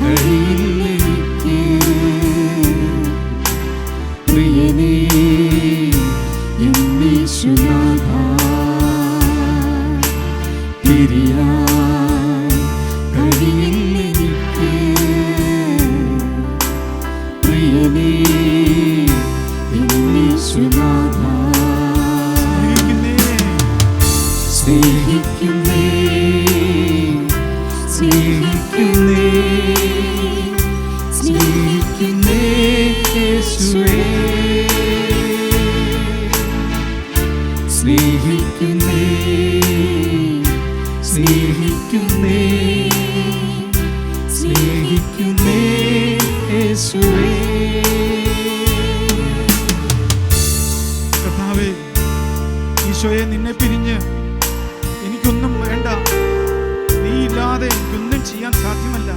കഴിയില്ലെനിക്ക് പ്രിയനേ എന്നീശുനാഥ പിരിയാൻ കഴിയില്ലെനിക്ക് പ്രിയനേ എന്നീശുനാഥ സ്നേഹിക്കുന്നേ സ്നേഹിക്കുന്നേ സ്നേഹിക്കുന്നേ യേശുവേ സ്നേഹിക്കുന്നേ സ്നേഹിക്കുന്നേ സ്നേഹിക്കുന്നേ യേശുവേ. കർത്താവേ, ഈശോയെ, നിന്നെ പിരിഞ്ഞ് എനിക്കൊന്നും വേണ്ട. നീ ഇല്ലാതെ എനിക്കൊന്നും ചെയ്യാൻ സാധ്യമല്ല.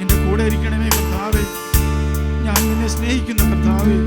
എൻ്റെ കൂടെ ഇരിക്കണമേ കർത്താവേ. ഞാൻ നിന്നെ സ്നേഹിക്കുന്നു കർത്താവേ.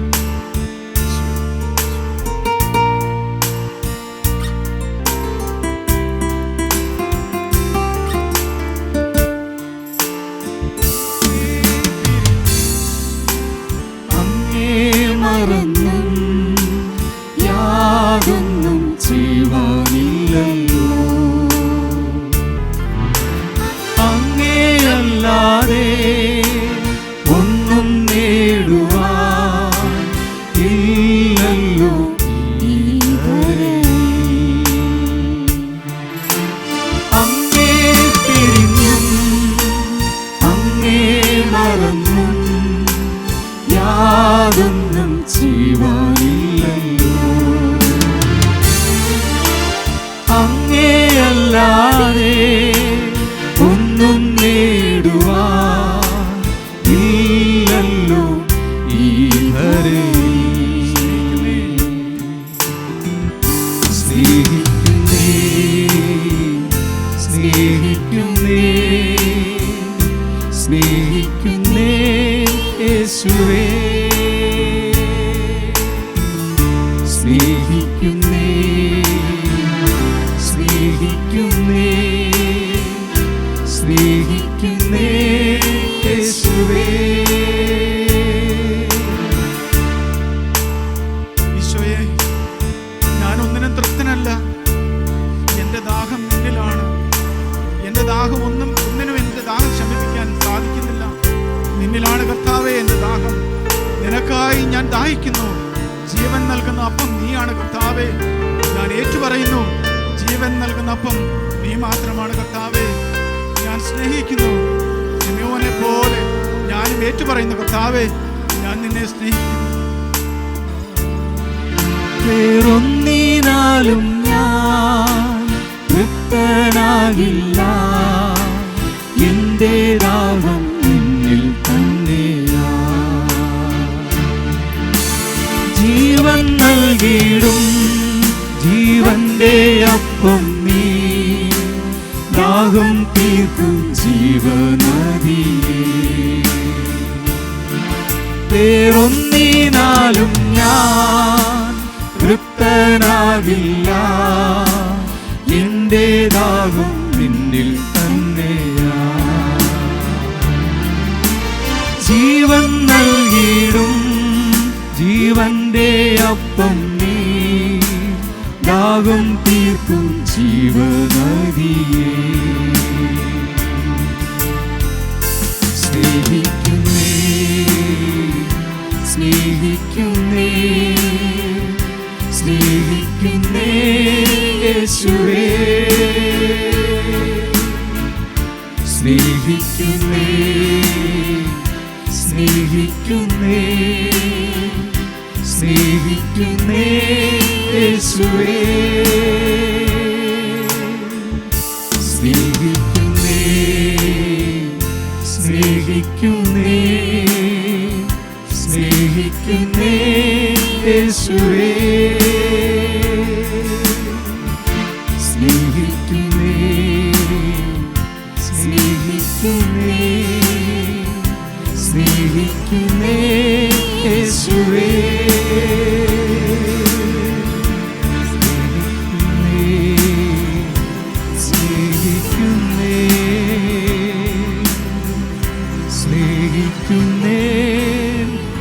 അല്ലാതെ ഒന്നും നേടുവാൻ ഇല്ലല്ലോ ഈ ധരയിൽ. സ്നേഹിക്കുന്നേ സ്നേഹിക്കുന്നേ സ്നേഹിക്കുന്നേ യേശുവേ, സ്നേഹിക്കുന്നേ സ്നേഹിക്കുന്നേ സ്നേഹിക്കുന്നേ യേശുവേ. ഈശോയെ, ഞാനൊന്നിനും തൃപ്തനല്ല. എൻ്റെ ദാഹം നിന്നിലാണ്. എൻ്റെ ദാഹം ഒന്നിനും എൻ്റെ ദാഹം ശമിപ്പിക്കാൻ സാധിക്കുന്നില്ല. നിന്നിലാണ് കർത്താവേ എൻ്റെ ദാഹം. നിനക്കായി ഞാൻ ദാഹിക്കുന്നു. ജീവൻ നൽകുന്ന അപ്പം നീയാണ് കർത്താവേ. ഞാൻ ഏറ്റുപറയുന്നു, ജീവൻ നൽകുന്ന അപ്പം നീ മാത്രമാണ് കർത്താവേ. ഞാൻ സ്നേഹിക്കുന്നു. ശിമയോനെ പോലെ ഞാനും ഏറ്റുപറയുന്നു, കർത്താവേ, ഞാൻ നിന്നെ സ്നേഹിക്കുന്നു. വേറൊന്നിനാലും ഞാൻ തൃപ്തനാകില്ല. എന്റെ ദാഹം നിന്നിൽ തന്നെയാ. ജീവൻ നൽകിയിടും ജീവന്റെ അപ്പം നീ, ദാഹം തീർക്കും ജീവനദിയേ. വേറൊന്നിനാലും ഞാൻ തൃപ്തനാകില്ല. എന്റെ ദാഹം നിന്നിൽ തന്നെയാ. ജീവൻ നൽകിയിടും ജീവന്റെ അപ്പം നീ, ദാഹം തീർക്കും ജീവനദിയേ. സ്നേഹിക്കുന്നേ സ്നേഹിക്കുന്നേ സ്നേഹിക്കുന്നേ യേശുവേ, സ്നേഹിക്കുന്നേ സ്നേഹിക്കുന്നേ സ്നേഹിക്കുന്നേ യേശുവേ, സ്നേഹിക്കുന്നേ സ്നേഹിക്കുന്നേ സ്നേഹിക്കുന്നേ യേശുവേ, സ്നേഹിക്കുന്നേ സ്നേഹിക്കുന്നേ സ്നേഹിക്കുന്നേ യേശുവേ, സ്നേഹിക്കുന്നേ സ്നേഹിക്കുന്നേ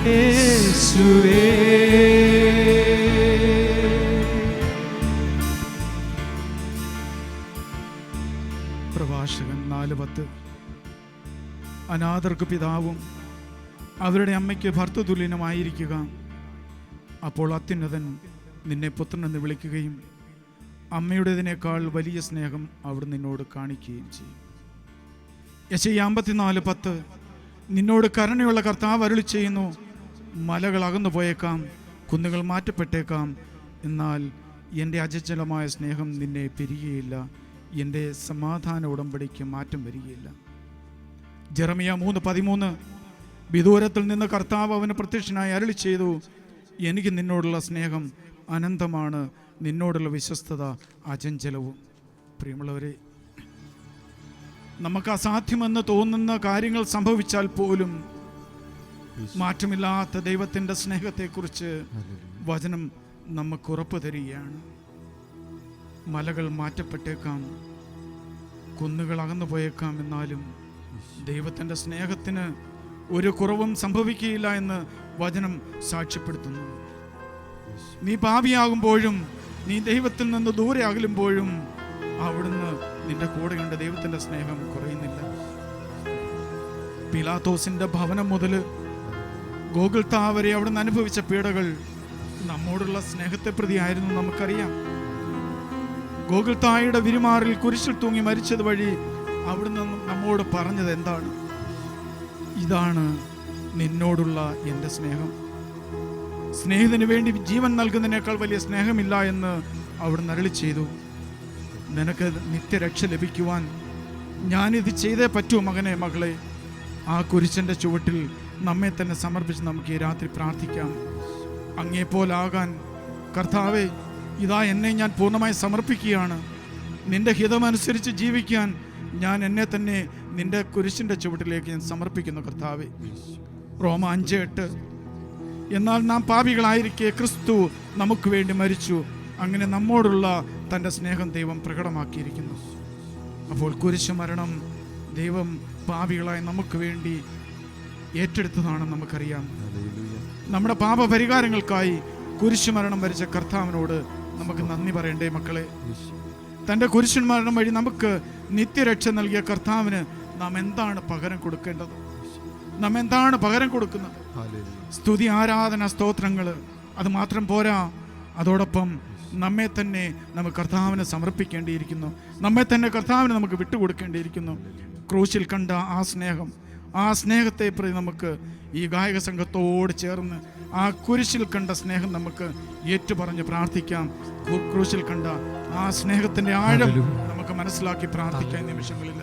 യേശുവേ. പ്രഭാഷകൻ 4:10. അനാഥർക്ക് പിതാവും അവരുടെ അമ്മയ്ക്ക് ഭർത്തൃതുല്യനുമായിരിക്കുക. അപ്പോൾ അത്യുന്നതൻ നിന്നെ പുത്രനെന്ന് വിളിക്കുകയും അമ്മയുടേതിനേക്കാൾ വലിയ സ്നേഹം അവിടെ നിന്നോട് കാണിക്കുകയും ചെയ്യും. യെശയ്യാ 54:10. നിന്നോട് കരുണയുള്ള കർത്താവ് അരുളി ചെയ്യുന്നു, മലകൾ അകന്നു പോയേക്കാം, കുന്നുകൾ മാറ്റപ്പെട്ടേക്കാം, എന്നാൽ എൻ്റെ അചഞ്ചലമായ സ്നേഹം നിന്നെ പിരിയുകയില്ല, എൻ്റെ സമാധാന ഉടമ്പടിക്ക് മാറ്റം വരികയില്ല. ജെറമിയ 3:13. വിദൂരത്തിൽ നിന്ന് കർത്താവ് അവന് പ്രത്യക്ഷനായി അരുളി ചെയ്തു, എനിക്ക് നിന്നോടുള്ള സ്നേഹം അനന്തമാണ്, നിന്നോടുള്ള വിശ്വസ്തത അചഞ്ചലവും. പ്രിയമുള്ളവരെ, നമുക്ക് അസാധ്യമെന്ന് തോന്നുന്ന കാര്യങ്ങൾ സംഭവിച്ചാൽ പോലും മാറ്റമില്ലാത്ത ദൈവത്തിൻ്റെ സ്നേഹത്തെക്കുറിച്ച് വചനം നമുക്ക് ഉറപ്പ് തരികയാണ്. മലകൾ മാറ്റപ്പെട്ടേക്കാം, കുന്നുകൾ അകന്നു പോയേക്കാം, എന്നാലും ദൈവത്തിൻ്റെ സ്നേഹത്തിന് ഒരു കുറവും സംഭവിക്കുകയില്ല എന്ന് വചനം സാക്ഷ്യപ്പെടുത്തുന്നു. നീ പാപിയാകുമ്പോഴും നീ ദൈവത്തിൽ നിന്ന് ദൂരെ അകലുമ്പോഴും അവിടുന്ന് നിന്റെ കൂടെയുണ്ട്. ദൈവത്തിൻ്റെ സ്നേഹം കുറയുന്നില്ല. പിലാത്തോസിന്റെ ഭവനം മുതൽ ഗോകുൽത്താ വരെ അവിടുന്ന് അനുഭവിച്ച പീഡകൾ നമ്മോടുള്ള സ്നേഹത്തെ പ്രതിയായിരുന്നു. നമുക്കറിയാം, ഗോകുൽത്തായുടെ വിരുമാറിൽ കുരിശിൽ തൂങ്ങി മരിച്ചത് വഴി അവിടുന്ന് നമ്മോട് പറഞ്ഞത് എന്താണ്? ഇതാണ് നിന്നോടുള്ള എൻ്റെ സ്നേഹം. സ്നേഹിതന് വേണ്ടി ജീവൻ നൽകുന്നതിനേക്കാൾ വലിയ സ്നേഹമില്ല എന്ന് അവിടുന്ന് അരുളി ചെയ്തു. നിനക്ക് നിത്യരക്ഷ ലഭിക്കുവാൻ ഞാനിത് ചെയ്തേ പറ്റൂ മകനെ, മകളെ. ആ കുരിശൻ്റെ ചുവട്ടിൽ നമ്മെ തന്നെ സമർപ്പിച്ച് നമുക്ക് ഈ രാത്രി പ്രാർത്ഥിക്കാം. അങ്ങേപ്പോലാകാൻ കർത്താവേ, ഇതാ എന്നെ ഞാൻ പൂർണ്ണമായി സമർപ്പിക്കുകയാണ്. നിന്റെ ഹിതമനുസരിച്ച് ജീവിക്കാൻ ഞാൻ എന്നെ തന്നെ നിന്റെ കുരിശിൻ്റെ ചുവട്ടിലേക്ക് ഞാൻ സമർപ്പിക്കുന്നു കർത്താവേ. റോമ 5:8. എന്നാൽ നാം പാപികളായിരിക്കെ ക്രിസ്തു നമുക്ക് വേണ്ടി മരിച്ചു. അങ്ങനെ നമ്മോടുള്ള തൻ്റെ സ്നേഹം ദൈവം പ്രകടമാക്കിയിരിക്കുന്നു. അപ്പോൾ കുരിശ് മരണം ദൈവം പാപികളായി നമുക്ക് വേണ്ടി ഏറ്റെടുത്തതാണെന്ന് നമുക്കറിയാം. നമ്മുടെ പാപപരിഹാരങ്ങൾക്കായി കുരിശ് മരണം വരിച്ച കർത്താവിനോട് നമുക്ക് നന്ദി പറയണ്ടേ മക്കളെ? തൻ്റെ കുരിശൻ മരണം വഴി നമുക്ക് നിത്യരക്ഷ നൽകിയ കർത്താവിന് നാം എന്താണ് പകരം കൊടുക്കേണ്ടത്? നാം എന്താണ് പകരം കൊടുക്കുന്നത്? സ്തുതി, ആരാധന, സ്തോത്രങ്ങൾ. അത് മാത്രം പോരാ, അതോടൊപ്പം നമ്മെ തന്നെ നമുക്ക് കർത്താവിന് സമർപ്പിക്കേണ്ടിയിരിക്കുന്നു. നമ്മെ തന്നെ കർത്താവിന് നമുക്ക് വിട്ടുകൊടുക്കേണ്ടിയിരിക്കുന്നു. ക്രൂശിൽ കണ്ട ആ സ്നേഹത്തെ പ്രതി നമുക്ക് ഈ ഗായക സംഘത്തോട് ചേർന്ന് ആ കുരിശിൽ കണ്ട സ്നേഹം നമുക്ക് ഏറ്റുപറഞ്ഞ് പ്രാർത്ഥിക്കാം. ക്രൂശിൽ കണ്ട ആ സ്നേഹത്തിൻ്റെ ആഴം നമുക്ക് മനസ്സിലാക്കി പ്രാർത്ഥിക്കാം നിമിഷങ്ങളിൽ.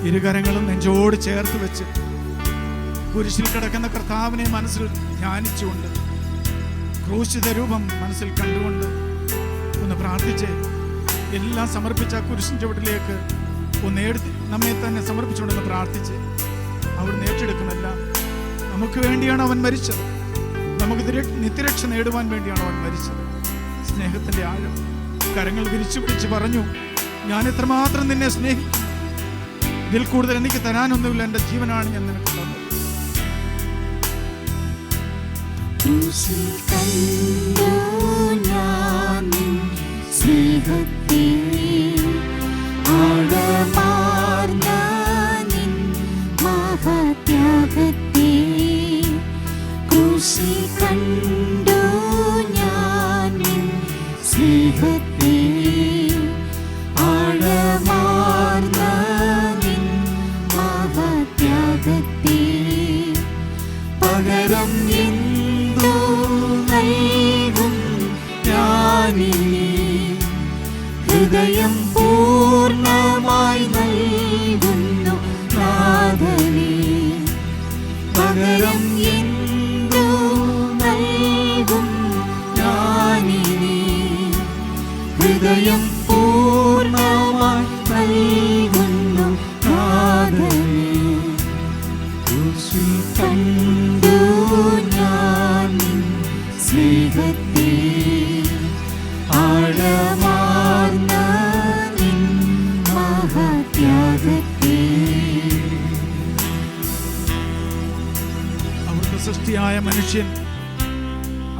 ഇരുകരങ്ങളും നെഞ്ചോട് ചേർത്ത് വെച്ച് കുരിശിൽ കിടക്കുന്ന കർത്താവിനെ മനസ്സിൽ ധ്യാനിച്ചുകൊണ്ട്, ക്രൂശിത രൂപം മനസ്സിൽ കണ്ടുകൊണ്ട് ഒന്ന് പ്രാർത്ഥിച്ച് എല്ലാം സമർപ്പിച്ച കുരിശിൻ ചുവട്ടിലേക്ക് ഒന്ന് നമ്മെ തന്നെ സമർപ്പിച്ചുകൊണ്ടെന്ന് പ്രാർത്ഥിച്ച് അവിടുന്ന് ഏറ്റെടുക്കുമെല്ലാം. നമുക്ക് വേണ്ടിയാണ് അവൻ മരിച്ചത്. നമുക്ക് നിത്യരക്ഷ നേടുവാൻ വേണ്ടിയാണ് അവൻ മരിച്ചത്. സ്നേഹത്തിൻ്റെ ആഴം കരങ്ങൾ വിരിച്ചു പിടിച്ച് പറഞ്ഞു, ഞാൻ എത്രമാത്രം നിന്നെ സ്നേഹിക്കുന്നു. ഇതിൽ കൂടുതൽ എനിക്ക് തരാനൊന്നുമില്ല. എൻ്റെ ജീവനാണ് ഞാൻ നിനക്ക് തന്നത്. സ്നേഹത്തെ ആഴമാർന്ന നിൻ മഹത്യാഗത്തെ ക്രൂശിൽ കണ്ടു ഞാൻ. നിൻ സ്നേഹത്തെ ആഴമാർന്ന നിൻ മഹത്യാഗത്തെ പകരം എന്തു നൽകും ഞാനിനി? ഹൃദയം പൂർണ്ണമായി നൽകുന്നു നാഥനേ. പകരം എന്തു നൽകും ഞാനിനി? ഹൃദയം പൂർണ്ണമായി നൽകുന്നു നാഥനേ. ക്രൂശിൽ കണ്ടു ഞാൻ സ്നേഹത്തെ ആഴമാർന്ന നിൻ മഹത്യാഗത്തെ. അവിടുത്തെ സൃഷ്ടിയായ മനുഷ്യൻ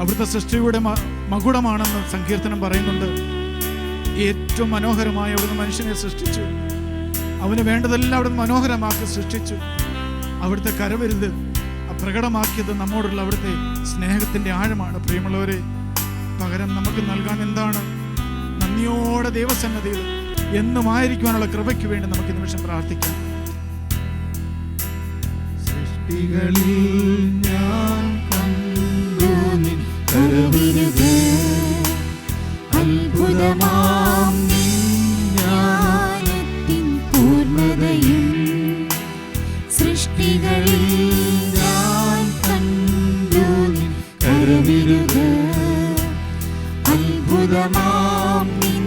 അവിടുത്തെ സൃഷ്ടിയുടെ മകുടമാണെന്ന് സങ്കീർത്തനം പറയുന്നുണ്ട്. ഏറ്റവും മനോഹരമായി അവിടുന്ന് മനുഷ്യനെ സൃഷ്ടിച്ചു. അവന് വേണ്ടതെല്ലാം അവിടുന്ന് മനോഹരമാക്കി സൃഷ്ടിച്ചു. അവിടുത്തെ കരവരുത് പ്രകടമാക്കിയത് നമ്മോടുള്ള അവിടുത്തെ സ്നേഹത്തിൻ്റെ ആഴമാണ്. പ്രിയമുള്ളവരെ, പകരം നമുക്ക് നൽകാൻ എന്താണ്? നന്ദിയോടെ ദൈവസന്നദ്ധിയിൽ എന്നുമായിരിക്കുവാനുള്ള കൃപയ്ക്ക് വേണ്ടി നമുക്ക് നിമിഷം പ്രാർത്ഥിക്കാം. സൃഷ്ടികളിൽ ഞാൻ കണ്ടു നിൻ കരവിരുത്, അത്ഭുതമാം നിൻ ജ്ഞാനത്തിൻ പൂർണ്ണതയും. സൃഷ്ടികളിൽ ഞാൻ കണ്ടു നിൻ കരവിരുത്, അത്ഭുതമാം നിൻ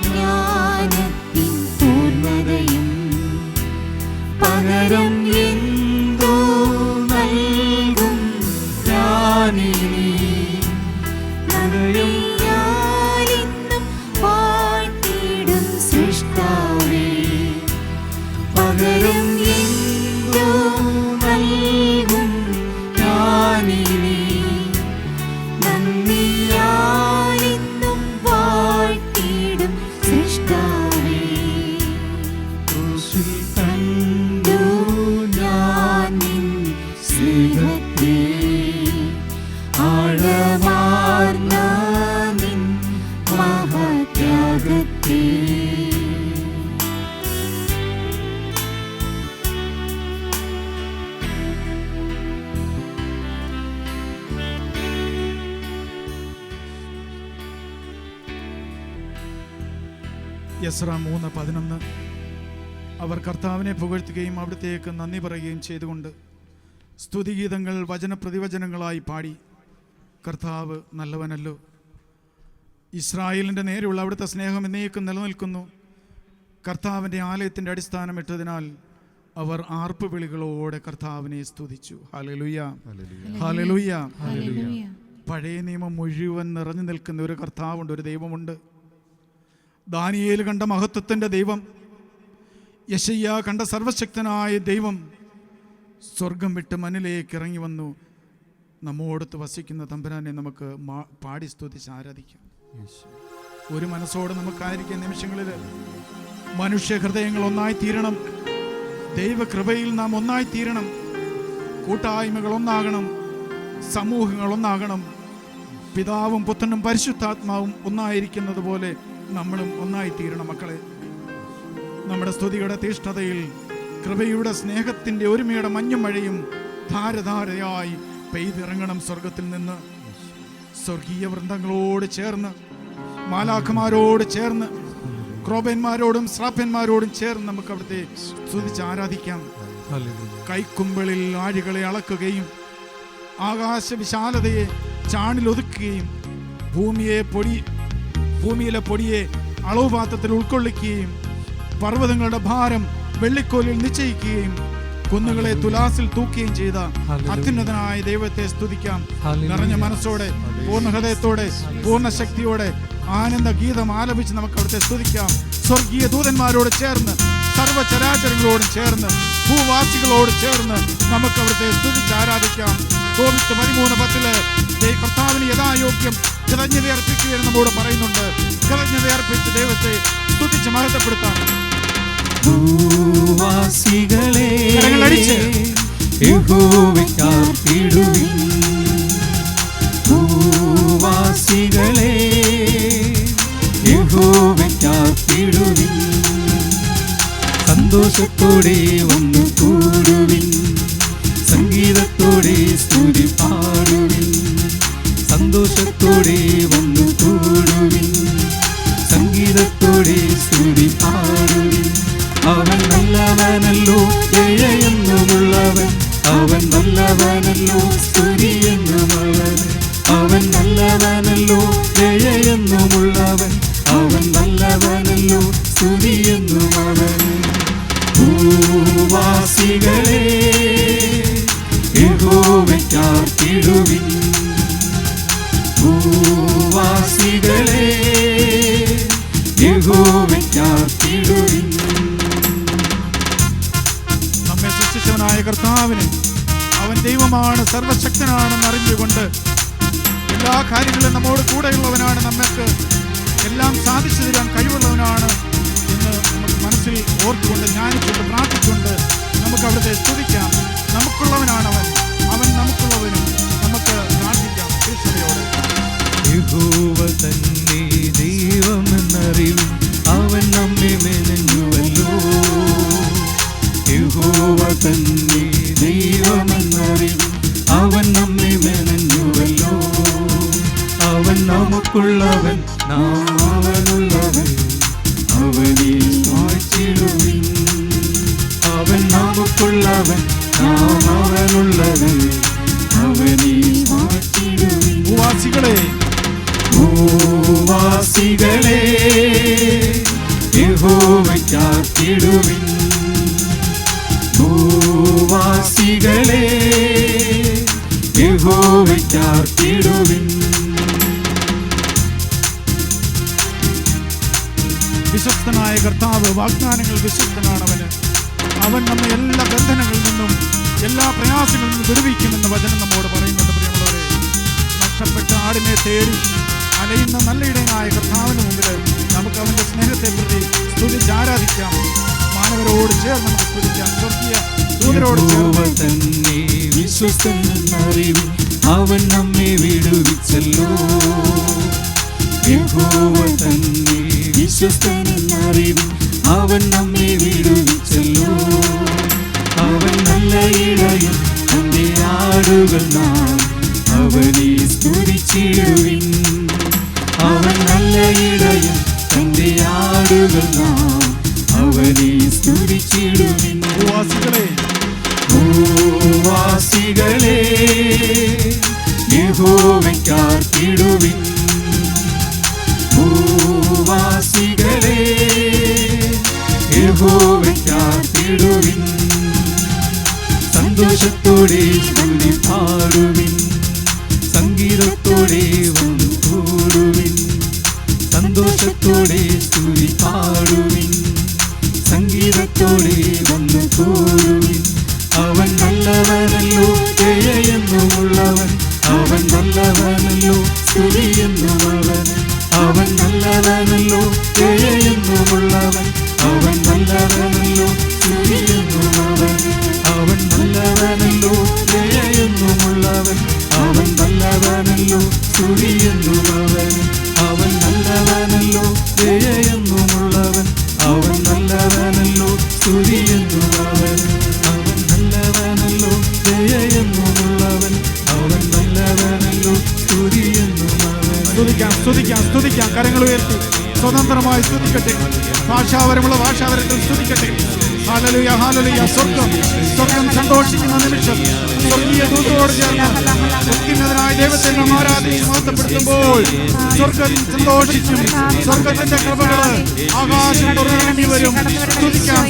ജ്ഞാനത്തിൻ പൂർണ്ണതയും. പകരം എന്തു നൽകും ഞാനിനി? ഹൃദയം ഞാനിന്നും വാഴ്ത്തിടും സൃഷ്ടാവേ. പകരം എന്തു നൽകും ഞാനിനി? യസ്ര 3:11 അവർ കർത്താവിനെ പുകഴ്ത്തുകയും അവിടത്തേക്ക് നന്ദി പറയുകയും ചെയ്തുകൊണ്ട് സ്തുതിഗീതങ്ങൾ വചനപ്രതിവചനങ്ങളായി പാടി കർത്താവ് നല്ലവനല്ലോ, ഇസ്രായേലിൻ്റെ നേരെയുള്ള അവിടുത്തെ സ്നേഹം എന്നേക്കും നിലനിൽക്കുന്നു. കർത്താവിൻ്റെ ആലയത്തിൻ്റെ അടിസ്ഥാനം ഇട്ടതിനാൽ അവർ ആർപ്പ് വിളികളോടെ കർത്താവിനെ സ്തുതിച്ചു. Hallelujah, hallelujah. പഴയ നിയമം മുഴുവൻ നിറഞ്ഞു നിൽക്കുന്ന ഒരു കർത്താവുണ്ട്, ഒരു ദൈവമുണ്ട്. ദാനിയേൽ കണ്ട മഹത്വത്തിൻ്റെ ദൈവം, യെശയ്യാ കണ്ട സർവശക്തനായ ദൈവം സ്വർഗം വിട്ട് മണ്ണിലേക്ക് ഇറങ്ങി വന്നു. നമ്മോടത്ത് വസിക്കുന്ന തമ്പുരാനെ നമുക്ക് പാടി സ്തുതിച്ച് ആരാധിക്കാം. ഒരു മനസ്സോടെ നമുക്കായിരിക്കുന്ന നിമിഷങ്ങളിൽ മനുഷ്യ ഹൃദയങ്ങൾ ഒന്നായി തീരണം. ദൈവകൃപയിൽ നാം ഒന്നായി തീരണം. കൂട്ടായ്മകൾ ഒന്നാകണം, സമൂഹങ്ങൾ ഒന്നാകണം. പിതാവും പുത്രനും പരിശുദ്ധാത്മാവും ഒന്നായിരിക്കുന്നത് പോലെ നമ്മളും ഒന്നായി തീരണം. മക്കളെ, നമ്മുടെ സ്തുതിയുടെ തീഷ്ണതയിൽ കൃപയുടെ സ്നേഹത്തിൻ്റെ ഒരുമയുടെ മഞ്ഞും മഴയും ധാരധാരയായി പെയ്തിറങ്ങണം സ്വർഗത്തിൽ നിന്ന്. സ്വർഗീയ വൃന്ദങ്ങളോട് ചേർന്ന്, മാലാഖമാരോട് ചേർന്ന്, ക്രോബന്മാരോടും ശ്രാപ്പന്മാരോടും ചേർന്ന് നമുക്ക് അവിടുത്തെ സ്തുതിച്ച് ആരാധിക്കാം. കൈക്കുമ്പിളിൽ ആഴികളെ അളക്കുകയും ആകാശ വിശാലതയെ ചാണിലൊതുക്കുകയും ഭൂമിയിലെ പൊടിയെ അളവുപാത്രത്തിൽ ഉൾക്കൊള്ളിക്കുകയും പർവ്വതങ്ങളുടെ ഭാരം വെള്ളിക്കോലിൽ നിശ്ചയിക്കുകയും കുന്നുകളെ തുലാസിൽ തൂക്കുകയും ചെയ്ത അത്യുന്നതനായ ദൈവത്തെ സ്തുതിക്കാം. നിറഞ്ഞ മനസ്സോടെ, പൂർണ്ണ ഹൃദയത്തോടെ, പൂർണ്ണ ശക്തിയോടെ ആനന്ദ ഗീതം ആലപിച്ച് നമുക്ക് അവിടുത്തെ സ്തുതിക്കാം. സ്വർഗീയ ദൂതന്മാരോട് ചേർന്ന്, സർവ്വചരാചരങ്ങളോടും ചേർന്ന്, ഭൂവാസികളോട് ചേർന്ന് നമുക്ക് അവിടുത്തെ സ്തുതിച്ച് ആരാധിക്കാം. 13:10 കർത്താവിന് യഥായോഗ്യം കൃതജ്ഞത അർപ്പിക്കുകയെന്ന് നമ്മോട് പറയുന്നുണ്ട്. കൃതജ്ഞത അർപ്പിച്ച് ദൈവത്തെ സ്തുതിച്ച് മഹത്വപ്പെടുത്താം. ഭൂവാസികളെ യഹോവയ്ക്കാർപ്പിടുവിൻ, ഭൂവാസികളെ യഹോവയ്ക്കാർപ്പിടുവിൻ, സന്തോഷത്തോടെ വന്നു കൂടുവിൻ, സംഗീതത്തോടെ സ്തുതി പാടുവിൻ, സന്തോഷത്തോടെ വന്നു കൂടുവിൻ, സംഗീതത്തോടെ സ്തുതി പാടുവിൻ. അവൻ നല്ലവനല്ലോ, ജയമെന്നുമുള്ളവൻ, അവൻ നല്ലവനല്ലോ, സ്തുതിയെന്നുമുള്ളവൻ, അവൻ നല്ലവനല്ലോ, ജയമെന്നുമുള്ളവൻ, അവൻ നല്ലവനല്ലോ, സ്തുതിയെന്നുമവൻ. ഭൂവാസികളെ യഹോവയ്ക്കാർപ്പിടുവിൻ, ഭൂവാസികളെ യഹോവയ്ക്കാർപ്പിടുവിൻ. നമ്മെ സൃഷ്ടിച്ചവനായ കർത്താവിന്, അവൻ ദൈവമാണ്, സർവശക്തനാണെന്ന് അറിഞ്ഞുകൊണ്ട് എല്ലാ കാര്യങ്ങളിലും നമ്മോട് കൂടെയുള്ളവനാണ്, നമുക്ക് എല്ലാം സാധിച്ചു തരാൻ കഴിവുള്ളവനാണ് എന്ന് നമുക്ക് മനസ്സിൽ ഓർത്തുകൊണ്ട്, ജ്ഞാനിച്ചുകൊണ്ട്, പ്രാർത്ഥിച്ചുകൊണ്ട് നമുക്ക് അവിടുത്തെ സ്തുതിക്കാം. നമുക്കുള്ളവനാണ് അവൻ, അവൻ നമുക്കുള്ളവനും. നമുക്ക് പ്രാർത്ഥിക്കാം തീഷ്ണതയോടെ. യഹോവ തന്നെ ദൈവമെന്നറിവും, അവൻ നമ്മെ മെനഞ്ഞുവല്ലോ. യഹോവ തന്നെ ദൈവമെന്നറിവും, അവൻ നമ്മെ മെനഞ്ഞുവല്ലോ. അവൻ നമുക്കുള്ളവൻ, നാം അവനുള്ളവൻ, അവനെ വാഴ്ത്തിടുവിൻ. അവൻ നമുക്കുള്ളവൻ, നാം അവനുള്ളവൻ, അവനെ വാഴ്ത്തിടുവിൻ. ഭൂവാസികളെ ഭൂവാസികളെ യഹോവയ്ക്കാർപ്പിടുവിൻ, ഭൂവാസികളെ യഹോവയ്ക്കാർപ്പിടുവിൻ. വിശ്വസ്തനായ കർത്താവ്, വാഗ്ദാനങ്ങൾ വിശ്വസ്തനാണവന്. അവൻ നമ്മെ എല്ലാ ബന്ധനങ്ങളിൽ നിന്നും എല്ലാ പ്രയാസങ്ങളിൽ നിന്നും വിടുവിക്കുമെന്ന് വചനം നമ്മോട് പറയുന്നുണ്ട്. പ്രിയമുള്ളവരെ, നഷ്ടപ്പെട്ട ആടിനെ തേടി അലയുന്ന നല്ല ഇടയനായ കർത്താവിന് മുമ്പിൽ നമുക്ക് അവന്റെ സ്നേഹത്തെ പ്രതി സ്തുതിച്ച് ആരാധിക്കാം. മാനവരോട് ചേർന്ന് നമുക്ക് സ്തുതിക്കാം. സ്വർഗീയ ദൂതരോട് തന്നെ വിശ്വസ്തനെന്നറിവും, അവൻ നമ്മെ വിടുവിച്ചല്ലോ. യഹോവ തന്നെ വിശ്വസ്തനെന്നറിവും, അവൻ നമ്മെ വിടുവിച്ചല്ലോ. അവൻ നല്ല ഇടയൻ, തന്റെ ആടുകൾ നാം അവനെ സ്തുതിച്ചിടുവിൻ. അവൻ നല്ല ഇടയൻ, തന്റെ ആടുകൾ നാം അവനെ സ്തുതിച്ചിടുവിൻ. ഭൂവാസികളെ യഹോവയ്ക്കാർത്തിടുവിൻ. ഭൂവാസികളെ യഹോവയ്ക്കാർത്തിടുവിൻ. സന്തോഷത്തോടെ സ്തുതി പാടുവിൻ. സംഗീതത്തോടെ വന്നു കൂടുവിൻ. സന്തോഷത്തോടെ സ്തുതി പാടുവിൻ. സംഗീതത്തോടെ വന്നു കൂടുവിൻ. അവൻ നല്ലവനല്ലോ, ദയയെന്നുമുള്ളവൻ. അവൻ നല്ലവനല്ലോ, സ്തുതിയെന്നുമുള്ളവൻ. അവൻ നല്ലവനല്ലോ, ദയയെന്നുമുള്ളവൻ. അവൻ നല്ലവനല്ലോ, സ്തുതിയെന്നുമുള്ളവൻ. അവൻ നല്ലവനല്ലോ, ദയയെന്നുമുള്ളവൻ. അവൻ നല്ലവനല്ലോ, സ്തുതിയെന്നുമുള്ളവൻ. അവൻ നല്ലവനല്ലോ, ദയയെന്നുമുള്ളവൻ. അവൻ നല്ലവനല്ലോ, സ്തുതിയെന്നുമുള്ളവൻ. അവൻ നല്ലവനല്ലോ, ദയയെന്നുമുള്ളവൻ. അവൻ നല്ലവനല്ലോ, സ്തുതിയെന്നുമുള്ളവൻ. സ്തുതിക്കാം. കരങ്ങൾ ഉയർത്തി സ്വതന്ത്രമായി സ്തുതിക്കട്ടെ. ഭാഷാവരമുള്ള ഭാഷാവരത്തിൽ സ്തുതിക്കട്ടെ. ഹല്ലേലൂയ, ഹല്ലേലൂയ. സ്വർഗം സന്തോഷിക്കുന്ന നിമിഷം സ്വർഗീയ ദൂതരോട് ചേർന്ന് സ്വർഗീയനായ ദൈവത്തെ നാം ആരാധിച്ച് മഹത്വപ്പെടുത്തുമ്പോൾ സ്വർഗം സന്തോഷിക്കും. സ്വർഗത്തിന്റെ കൃപകൾ ആകാശം തുറന്നിറങ്ങി വരും. സ്തുതിക്കാം.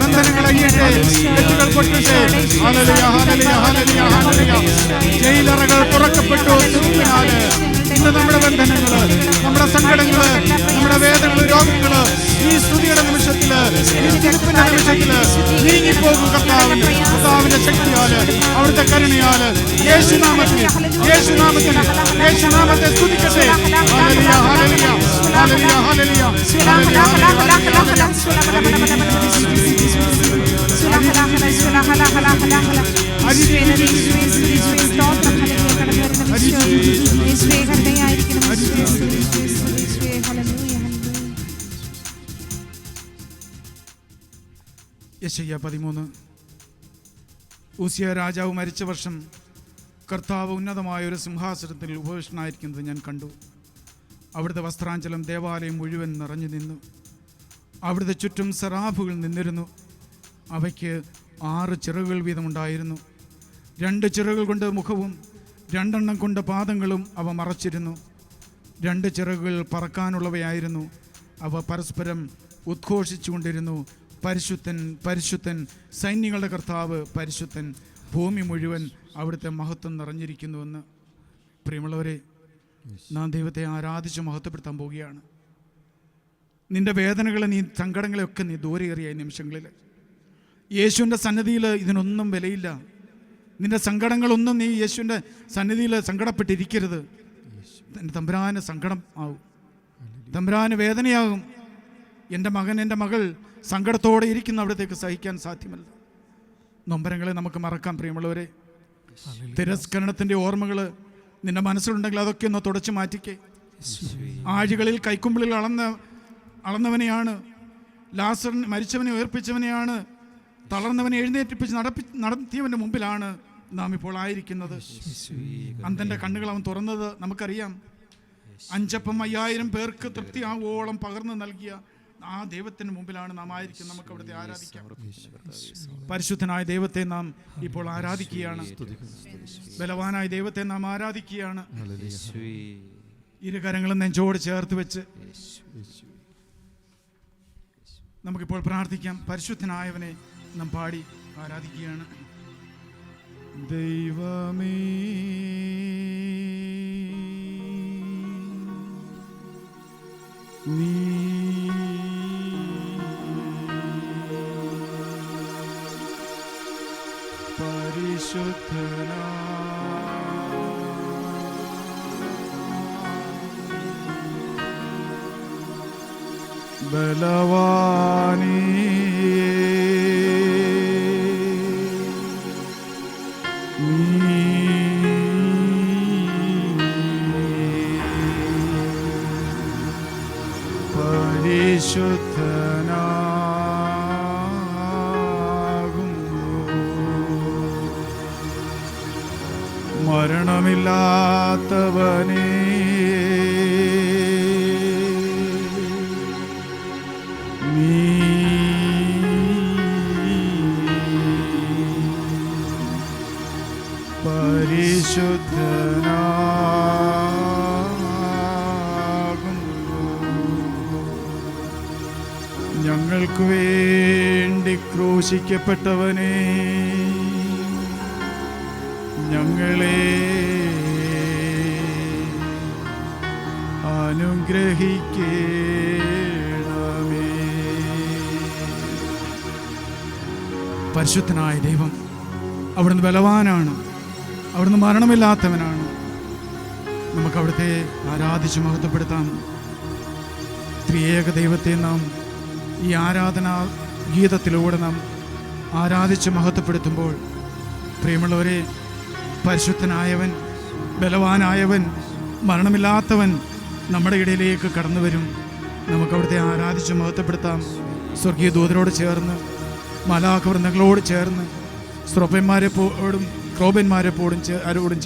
ബന്ധനങ്ങൾ അയ്യട്ടെ, തെറ്റുകൾ പൊട്ടട്ടെ. ഹല്ലേലൂയ, ഹല്ലേലൂയ, ഹല്ലേലൂയ, ഹല്ലേലൂയ. ജയിലറകൾ തുറക്കപ്പെട്ടു. സ്തുതിക്കാതെ ഇന്ന് നമ്മുടെ ബന്ധനങ്ങള്, നമ്മുടെ സങ്കടങ്ങള്, നമ്മുടെ വേദനകള്, രോഗങ്ങള് ഈ സ്തുതിയുടെ നിമിഷത്തില്, ഈ തിരുപ്പിന്റെ നിമിഷത്തില് നീങ്ങിപ്പോകും. കർത്താവിന്റെ ശക്തിയാല്, അവിടുത്തെ കരുണയാല്, യേശുനാമത്തെ സ്തുതിക്കട്ടെ. ഹല്ലേലൂയ, ഹല്ലേലൂയ, ഹല്ലേലൂയ, ഹല്ലേലൂയ, യെശയ്യാ 13. ഉസിയ രാജാവ് മരിച്ച വർഷം കർത്താവ് ഉന്നതമായ ഒരു സിംഹാസനത്തിൽ ഉപവിഷ്ടനായിരിക്കുന്നത് ഞാൻ കണ്ടു. അവിടുത്തെ വസ്ത്രാഞ്ചലം ദേവാലയം മുഴുവൻ നിറഞ്ഞു നിന്നു. അവിടുത്തെ ചുറ്റും സെറാഫുകൾ നിന്നിരുന്നു. അവയ്ക്ക് 6 ചിറകുകൾ വീതമുണ്ടായിരുന്നു. 2 ചിറകുകൾ കൊണ്ട് മുഖവും 2 എണ്ണം കൊണ്ട് പാദങ്ങളും അവ മറച്ചിരുന്നു. 2 ചിറകുകൾ പറക്കാനുള്ളവയായിരുന്നു. അവ പരസ്പരം ഉദ്ഘോഷിച്ചുകൊണ്ടിരുന്നു, പരിശുദ്ധൻ, പരിശുദ്ധൻ, സൈന്യങ്ങളുടെ കർത്താവ് പരിശുദ്ധൻ, ഭൂമി മുഴുവൻ അവിടുത്തെ മഹത്വം നിറഞ്ഞിരിക്കുന്നുവെന്ന്. പ്രിയമുള്ളവരെ, നാം ദൈവത്തെ ആരാധിച്ച് മഹത്വപ്പെടുത്താൻ പോവുകയാണ്. നിന്റെ വേദനകളെ, നീ സങ്കടങ്ങളെയൊക്കെ നീ ദൂരെ എറിയ നിമിഷങ്ങളിൽ. യേശുവിൻ്റെ സന്നിധിയിൽ ഇതിനൊന്നും വിലയില്ല. നിന്റെ സങ്കടങ്ങളൊന്നും നീ യേശുവിൻ്റെ സന്നിധിയിൽ സങ്കടപ്പെട്ടിരിക്കരുത്. എൻ്റെ തമ്പുരാന് സങ്കടം ആവും, തമ്പുരാന് വേദനയാകും. എൻ്റെ മകൻ, എൻ്റെ മകൾ സങ്കടത്തോടെ ഇരിക്കുന്ന അവിടത്തേക്ക് സഹിക്കാൻ സാധ്യമല്ല. നൊമ്പരങ്ങളെ നമുക്ക് മറക്കാം പ്രിയമുള്ളവരെ. തിരസ്കരണത്തിൻ്റെ ഓർമ്മകൾ നിന്റെ മനസ്സിലുണ്ടെങ്കിൽ അതൊക്കെ ഒന്ന് തുടച്ചു മാറ്റിക്കേ. ആഴികളിൽ കൈക്കുമ്പിളിൽ അളന്നവനെയാണ്, ലാസർ മരിച്ചവനെ ഉയർപ്പിച്ചവനെയാണ്, തളർന്നവനെ എഴുന്നേറ്റിപ്പിച്ച് നടത്തിയവൻ്റെ മുമ്പിലാണ് നാം ഇപ്പോൾ ആയിരിക്കുന്നത്. അന്തൻ്റെ കണ്ണുകൾ അവൻ തുറന്നത് നമുക്കറിയാം. 5 അപ്പം 5000 പേർക്ക് തൃപ്തിയാവോളം പകർന്നു നൽകിയ ആ ദൈവത്തിന് മുമ്പിലാണ് നാം ആയിരിക്കുന്നത്. നമുക്ക് അവിടുത്തെ ആരാധിക്കാം. പരിശുദ്ധനായ ദൈവത്തെ നാം ഇപ്പോൾ ആരാധിക്കുകയാണ്. ബലവാനായ ദൈവത്തെ നാം ആരാധിക്കുകയാണ്. ഇരുകരങ്ങളും നെഞ്ചോട് ചേർത്ത് വെച്ച് നമുക്കിപ്പോൾ പ്രാർത്ഥിക്കാം. പരിശുദ്ധനായവനെ നാം പാടി ആരാധിക്കുകയാണ്. ദൈവമേ, നീ പരിശുദ്ധനാ, ബലവാനേ, പരിശുദ്ധനാകുന്നു. മരണമില്ലാത്തവനേ, പരിശുദ്ധനാകുന്നു. ഞങ്ങൾക്ക് വേണ്ടി ക്രൂശിക്കപ്പെട്ടവനെ, ഞങ്ങളെ അനുഗ്രഹിക്കണമേ. പരിശുദ്ധനായ ദൈവം അവിടുന്ന് ബലവാനാണ്, അവിടുന്ന് മരണമില്ലാത്തവനാണ്. നമുക്ക് അവിടുത്തെ ആരാധിച്ച് മഹത്വപ്പെടുത്താം. ത്രിയേക ദൈവത്തെ നാം ഈ ആരാധനാ ഗീതത്തിലൂടെ നാം ആരാധിച്ച് മഹത്വപ്പെടുത്തുമ്പോൾ, പ്രിയമുള്ളവരെ, പരിശുദ്ധനായവൻ, ബലവാനായവൻ, മരണമില്ലാത്തവൻ നമ്മുടെ ഇടയിലേക്ക് കടന്നു വരും. നമുക്ക് അവിടുത്തെ ആരാധിച്ച് മഹത്വപ്പെടുത്താം. സ്വർഗീയ ദൂതരോട് ചേർന്ന്, മാലാഖവൃന്ദങ്ങളോട് ചേർന്ന്, ക്രോബന്മാരോടും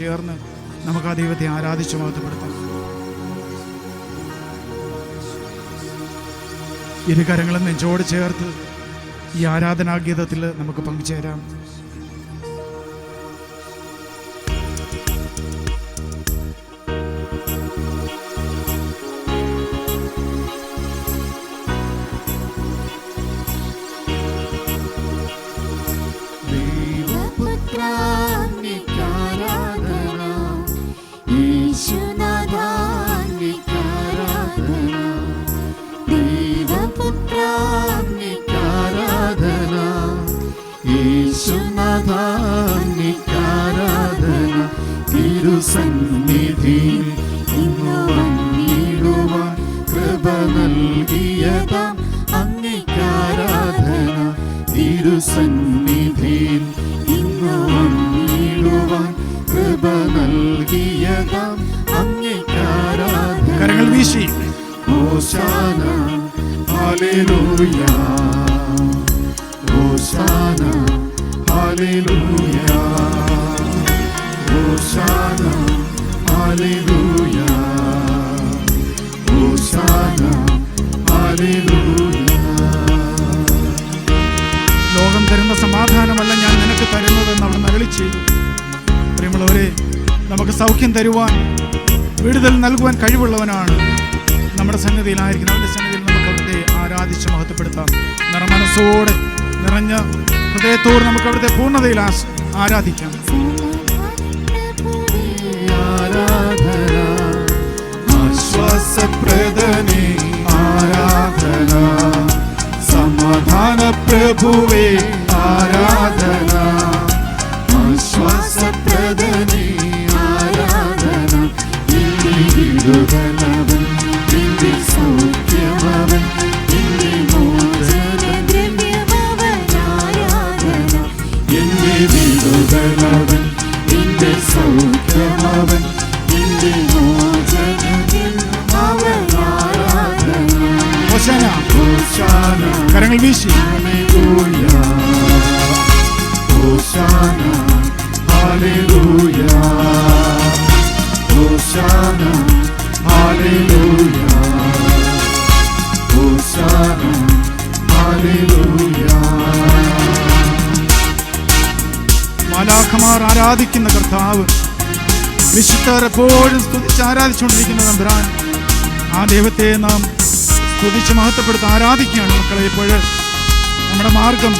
ചേർന്ന് നമുക്ക് ആ ദൈവത്തെ ആരാധിച്ച് മഹത്വപ്പെടുത്താം. ഇരു കരങ്ങളും നെഞ്ചോട് ചേർത്ത് ഈ ആരാധനാഗീതത്തിൽ നമുക്ക് പങ്കുചേരാം. തിരുസന്നിധിയിൽ ഇന്നു വന്നിടുവാൻ കൃപ നൽകിയതാം അങ്ങേക്കാരാധന. തിരുസന്നിധിയിൽ ഇന്നു വന്നിടുവാൻ കൃപ നൽകിയതാം അങ്ങേക്കാരാധന. കരങ്ങൾ വീശി ഹോശാന ഹല്ലേലൂയ, ഹോശാന ഹല്ലേലൂയ, ഹോശാന ഹല്ലേലൂയ, ഹോശാന ഹല്ലേലൂയ. ലോകം തരുന്ന സമാധാനമല്ല ഞാൻ നിനക്ക് തരുന്നതെന്ന് അവിടെ അരുളി ചെയ്തു. പ്രിയമുള്ളവരെ, നമുക്ക് സൗഖ്യം തരുവാൻ, വിടുതൽ നൽകുവാൻ കഴിവുള്ളവനാണ് നമ്മുടെ സന്നിധിയിലായിരിക്കുന്നത്. അവൻ്റെ സന്നിധിയിൽ നമുക്ക് അവിടുത്തെ ആരാധിച്ച് മഹത്വപ്പെടുത്താം. നിറമനസ്സോടെ, നിറഞ്ഞ ഹൃദയത്തോട് നമുക്ക് അവിടുത്തെ പൂർണ്ണതയിൽ ആരാധിക്കാം. ആരാധന ആശ്വാസപ്രദനേ, ആരാധന സമാധാന പ്രഭുവേ, ആരാധന ആശ്വാസപ്രദനേ, ആരാധന നിന്റെ വിടുതലവൻ, നിന്റെ സൗഖ്യമവൻ, നിന്റെ മോചനദ്രവ്യമവൻ, ആരാധന എന്റെ വിടുതലവൻ, നിന്റെ സൗഖ്യമവൻ, നിന്റെ മോചനദ്രവ്യമവൻ, ആരാധന. ഹോശാന, ഹോശാന കരങ്ങൾ വീശി ഹല്ലേലൂയ, ഹോശാന ഹല്ലേലൂയ, ഹോശാന ഹല്ലേലൂയ, ഹോശാന ഹല്ലേലൂയ. മാലാഖമാർ ആരാധിക്കുന്ന കർത്താവ്, വിശുദ്ധർ എപ്പോഴും സ്തുതിച്ച് ആരാധിച്ചുകൊണ്ടിരിക്കുന്ന തമ്പുരാൻ, ആ ദൈവത്തെ നാം സ്തുതിച്ച് മഹത്വപ്പെടുത്തി ആരാധിക്കുകയാണ്. മക്കളെ, ഇപ്പോൾ നമ്മുടെ മാർഗം,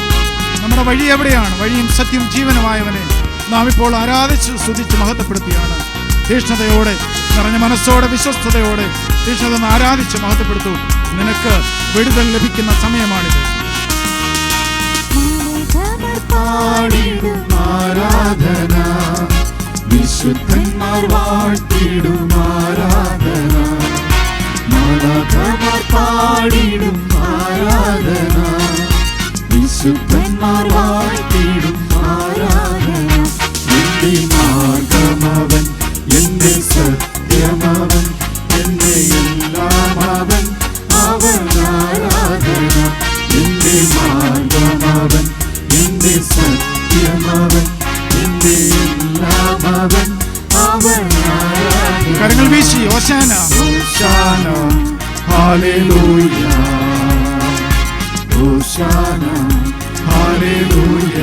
നമ്മുടെ വഴി എവിടെയാണ്? വഴിയും സത്യം ജീവനുമായവനെ നാം ഇപ്പോൾ ആരാധിച്ച് സ്തുതിച്ച് മഹത്വപ്പെടുത്തിയാണ്. തീഷ്ണതയോടെ, നിറഞ്ഞ മനസ്സോടെ, വിശ്വസ്തയോടെ തീഷ്ണത ആരാധിച്ച് മഹത്വപ്പെടുത്തൂ. നിനക്ക് വിടുതൽ ലഭിക്കുന്ന സമയമാണിത്. പാടിടും ആരാധന, വിശുദ്ധന്മാർ വാഴ്ത്തിടും ആരാധന, മാലാഖമാർ പാടിടും ആരാധന, വിശുദ്ധന്മാർ വാഴ്ത്തിടും ആരാധന. എന്റെ മാർഗമവൻ, എന്റെ സത്യമവൻ, എന്റെ എല്ലാമവൻ, അവൻ ആരാധന. എന്റെ മാർഗമവൻ, എന്റെ സത്യമവൻ, എന്റെ എല്ലാമവൻ, അവൻ ആരാധന. കരങ്ങൾ വീശി ഹോശാന, ഹോശാന ഹല്ലേലൂയ, ഹോശാന ഹല്ലേലൂയ,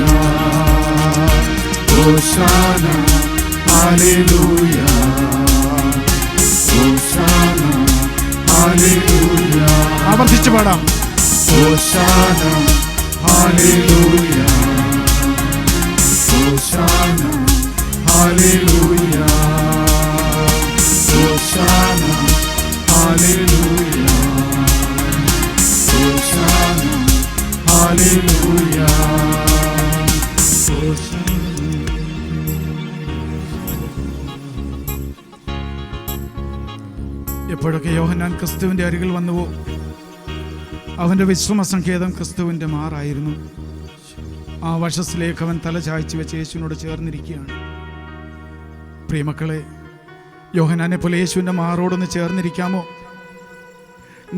ഹോശാന ഹല്ലേലൂയ ഹോശാന ഹല്ലേലൂയ ആവർത്തിച്ച് പാടാം. ഹോശാന ഹല്ലേലൂയ ഹോശാന ഹല്ലേലൂയ ഹോശാന ഹല്ലേലൂയ ഹോശാന ഹല്ലേലൂയ എപ്പോഴൊക്കെ യോഹന്നാൻ ക്രിസ്തുവിൻ്റെ അരികിൽ വന്നുവോ അവൻ്റെ വിശ്രമ സങ്കേതം ക്രിസ്തുവിൻ്റെ മാറായിരുന്നു. ആ വശസ്സിലേക്ക് അവൻ തല ചായ്ച്ചു വെച്ച് യേശുവിനോട് ചേർന്നിരിക്കുകയാണ്. പ്രിയമക്കളെ, യോഹന്നാനെ പോലെ യേശുവിൻ്റെ മാറോടൊന്ന് ചേർന്നിരിക്കാമോ?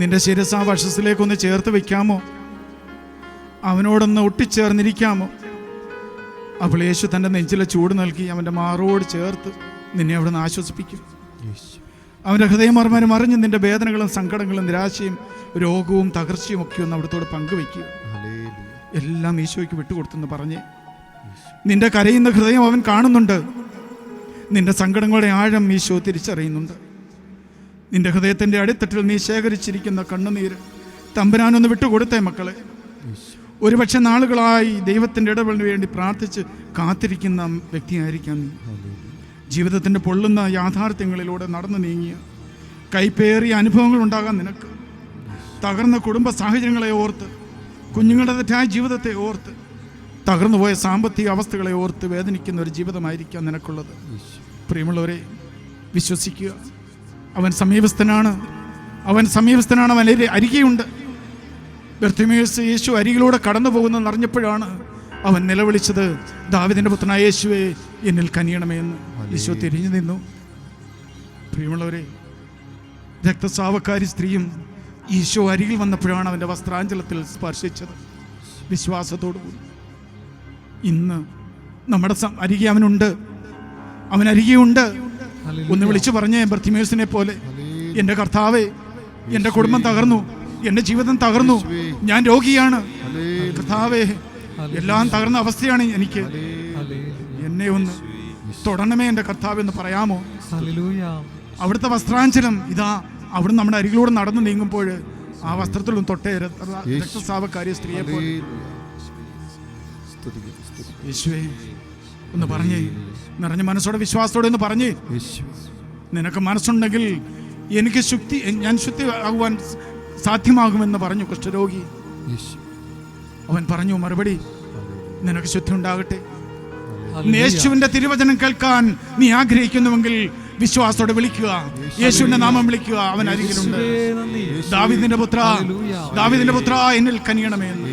നിന്റെ ശിരസ് ആ വശസ്സിലേക്കൊന്ന് ചേർത്ത് വയ്ക്കാമോ? അവനോടൊന്ന് ഒട്ടിച്ചേർന്നിരിക്കാമോ? അപ്പോൾ യേശു തൻ്റെ നെഞ്ചിലെ ചൂട് നൽകി അവൻ്റെ മാറോട് ചേർത്ത് നിന്നെ അവിടെ നിന്ന് ആശ്വസിപ്പിക്കും. അവൻ്റെ ഹൃദയമർമ്മരം അറിഞ്ഞ് നിന്റെ വേദനകളും സങ്കടങ്ങളും നിരാശയും രോഗവും തകർച്ചയും ഒക്കെ ഒന്ന് അവിടത്തോട് പങ്കുവയ്ക്കുക. എല്ലാം ഈശോയ്ക്ക് വിട്ടുകൊടുത്തെന്ന് പറഞ്ഞ് നിന്റെ കരയുന്ന ഹൃദയം അവൻ കാണുന്നുണ്ട്. നിന്റെ സങ്കടങ്ങളുടെ ആഴം ഈശോ തിരിച്ചറിയുന്നുണ്ട്. നിന്റെ ഹൃദയത്തിൻ്റെ അടിത്തട്ടിൽ നീ ശേഖരിച്ചിരിക്കുന്ന കണ്ണുനീര് തമ്പുരാനൊന്ന് വിട്ടുകൊടുത്തേ മക്കളെ. ഒരുപക്ഷെ നാളുകളായി ദൈവത്തിൻ്റെ ഇടപെടലിന് വേണ്ടി പ്രാർത്ഥിച്ച് കാത്തിരിക്കുന്ന വ്യക്തിയായിരിക്കാം നീ. ജീവിതത്തിൻ്റെ പൊള്ളുന്ന യാഥാർത്ഥ്യങ്ങളിലൂടെ നടന്നു നീങ്ങിയ കൈപ്പേറിയ അനുഭവങ്ങൾ ഉണ്ടാകാൻ നിനക്ക്. തകർന്ന കുടുംബ സാഹചര്യങ്ങളെ ഓർത്ത്, കുഞ്ഞുങ്ങളുടെ തെറ്റായ ജീവിതത്തെ ഓർത്ത്, തകർന്നുപോയ സാമ്പത്തിക അവസ്ഥകളെ ഓർത്ത് വേദനിക്കുന്ന ഒരു ജീവിതമായിരിക്കാം നിനക്കുള്ളത്. പ്രിയമുള്ളവരെ, വിശ്വസിക്കുക, അവൻ സമീപസ്ഥനാണ്. അവൻ അരികെയുണ്ട്. ബർത്തിമേയുസ് യേശു അരികിലൂടെ കടന്നു പോകുന്നതെന്ന് അറിഞ്ഞപ്പോഴാണ് അവൻ നിലവിളിച്ചത്, ദാവീദിന്റെ പുത്രനായ യേശുവേ, എന്നിൽ കനിയണമേ എന്ന്. യേശു തിരിഞ്ഞു നിന്നു. പ്രിയമുള്ളവരെ, രക്തസ്രാവക്കാരി സ്ത്രീയും ഈശോ അരികിൽ വന്നപ്പോഴാണ് അവൻ്റെ വസ്ത്രാഞ്ചലത്തിൽ സ്പർശിച്ചത് വിശ്വാസത്തോടുകൂടി. ഇന്ന് നമ്മുടെ അരികെ അവനുണ്ട്. അവൻ അരികെയുണ്ട്. ഒന്ന് വിളിച്ചു പറഞ്ഞേ, ബർത്തിമേയുസിനെ പോലെ, എൻ്റെ കർത്താവേ, എൻ്റെ കുടുംബം തകർന്നു, എൻ്റെ ജീവിതം തകർന്നു, ഞാൻ രോഗിയാണ് കർത്താവേ, എല്ലാം തകർന്ന അവസ്ഥയാണ് എനിക്ക്, എന്നെ ഒന്ന് തൊടണമേ എൻ്റെ കർത്താവേ എന്ന് പറയാമോ? അവിടുത്തെ വസ്ത്രാഞ്ചലം ഇതാ അവിടുന്ന് നമ്മുടെ അരികിലൂടെ നടന്നു നീങ്ങുമ്പോൾ ആ വസ്ത്രത്തിലും തൊട്ടേ രക്തസ്രാവക്കാരിയ സ്ത്രീയെ പോലെ. യേശുവേ ഒന്ന് പറഞ്ഞേ, നിറഞ്ഞ മനസ്സോടെ വിശ്വാസത്തോടെ ഒന്ന് പറഞ്ഞേ. നിനക്ക് മനസ്സുണ്ടെങ്കിൽ എനിക്ക് ഞാൻ ശുദ്ധി ആകുവാൻ സാധ്യമാകുമെന്ന് പറഞ്ഞു കുഷ്ഠരോഗി. അവൻ പറഞ്ഞു മറുപടി, നിനക്ക് ശുദ്ധി ഉണ്ടാകട്ടെ. യേശുവിന്റെ തിരുവചനം കേൾക്കാൻ നീ ആഗ്രഹിക്കുന്നുവെങ്കിൽ വിശ്വാസത്തോടെ വിളിക്കുക, യേശുവിന്റെ നാമം വിളിക്കുക. അവൻ അരികിലുണ്ട്. ദാവീദിന്റെ പുത്ര, ദാവീദിന്റെ പുത്ര, എന്നിൽ കനിയണമേ എന്ന്.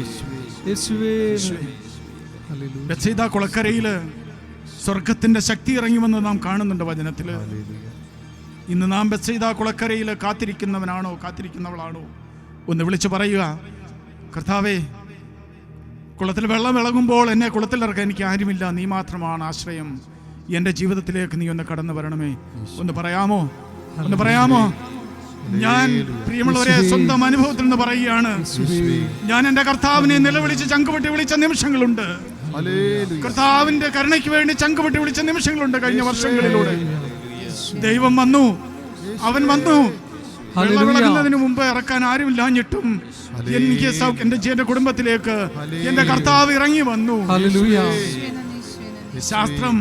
ബെത്സയിദ കുളക്കരയില് സ്വർഗത്തിന്റെ ശക്തി ഇറങ്ങിവെന്ന് നാം കാണുന്നുണ്ട് വചനത്തില്. ഇന്ന് നാം ബെത്സയിദ കുളക്കരയില് കാത്തിരിക്കുന്നവനാണോ, കാത്തിരിക്കുന്നവളാണോ? ഒന്ന് വിളിച്ചു പറയുക, കർത്താവേ, കുളത്തിൽ വെള്ളം ഇളകുമ്പോൾ എന്നെ കുളത്തിലിറക്കാൻ എനിക്ക് ആരുമില്ല, നീ മാത്രമാണ് ആശ്രയം. എൻ്റെ ജീവിതത്തിലേക്ക് നീ ഒന്ന് കടന്നു വരണമേ. ഒന്ന് പറയാമോ? ഒന്ന് പറയാമോ? ഞാൻ പ്രിയമുള്ളവരെ സ്വന്തം അനുഭവത്തിൽ നിന്ന് പറയുകയാണ്. ഞാൻ എൻ്റെ കർത്താവിനെ നിലവിളിച്ച് ചങ്കുപൊട്ടി വിളിച്ച നിമിഷങ്ങളുണ്ട്. കർത്താവിന്റെ കരുണയ്ക്ക് വേണ്ടി ചങ്കുപൊട്ടി വിളിച്ച നിമിഷങ്ങളുണ്ട് കഴിഞ്ഞ വർഷങ്ങളിലൂടെ. ദൈവം വന്നു, അവൻ വന്നു. വെള്ളമിളകുന്നതിന് മുമ്പ് ഇറക്കാൻ ആരുമില്ലാഞ്ഞിട്ടും എനിക്ക് എന്റെ കുടുംബത്തിലേക്ക് എന്റെ കർത്താവ് ഇറങ്ങി വന്നു. ശാസ്ത്രം,